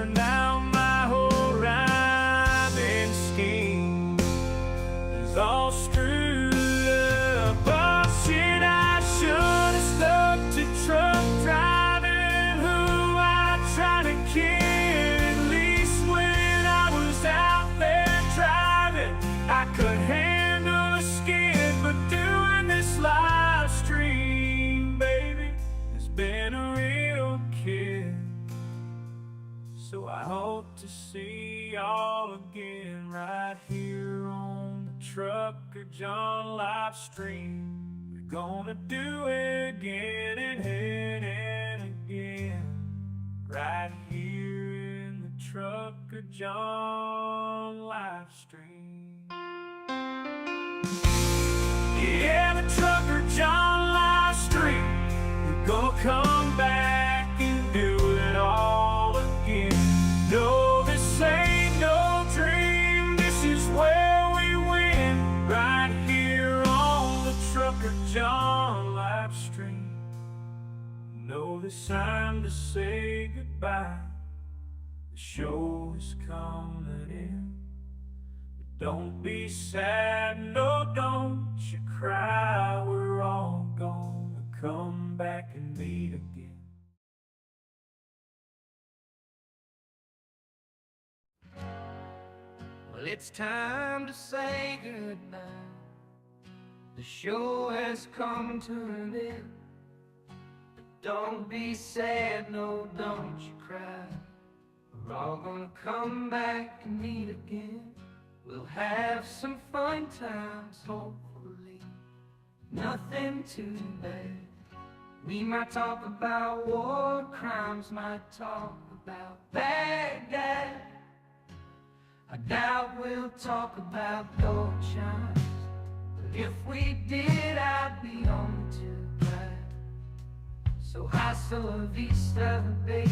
Now my whole rhyming scheme is all screwed up. Oh shit, I should have stuck to truck driving, who I tried to kill. At least when I was out there driving, I could handle a skid, but doing this live stream, baby, has been a real kid. So I hope to see y'all again right here on the Trucker John live stream. We're gonna do it again and again, right here in the Trucker John live stream. Yeah, the Trucker John live stream. We're gonna come back and do it all again. No, this ain't no dream. This is where we win, right here on the Trucker John live stream. No, it's time to say goodbye. The show is coming in. But don't be sad, no, don't you cry. We're all gonna come back and meet again. Well, it's time to say goodbye. The show has come to an end. But don't be sad, no, don't you cry. We're all gonna come back and meet again. We'll have some fun times, hopefully nothing too bad. We might talk about war crimes, might talk about Baghdad. I doubt we'll talk about door chimes, If we did, I'd be on to glide. So hasta la vista, baby.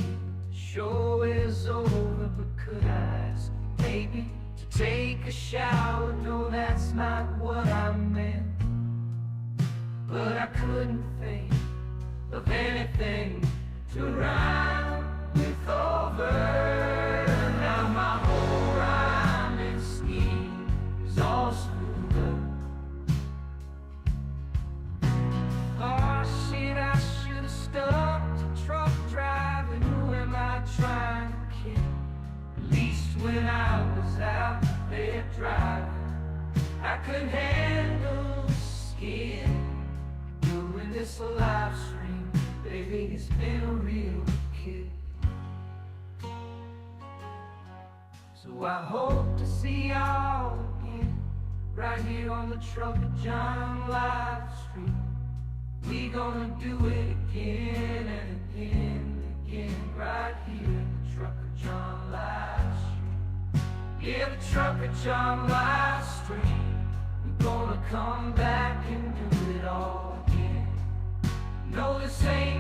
The show is over, but could I ask maybe to take a shower? No, that's not what I meant. But I couldn't think of anything to rhyme with over. Now my whole rhyming scheme is all screwed up. Oh shit, I should've stopped truck driving. Who am I trying to kid? At least when I was out there driving, I could handle the skid. Doing this live stream, baby, it's been a real kid. So I hope to see y'all again, right here on the Trucker John live stream. We gonna do it again and again and again, right here in the Trucker John live stream. Yeah, the Trucker John live stream. We gonna come back and do it all again. No, this ain't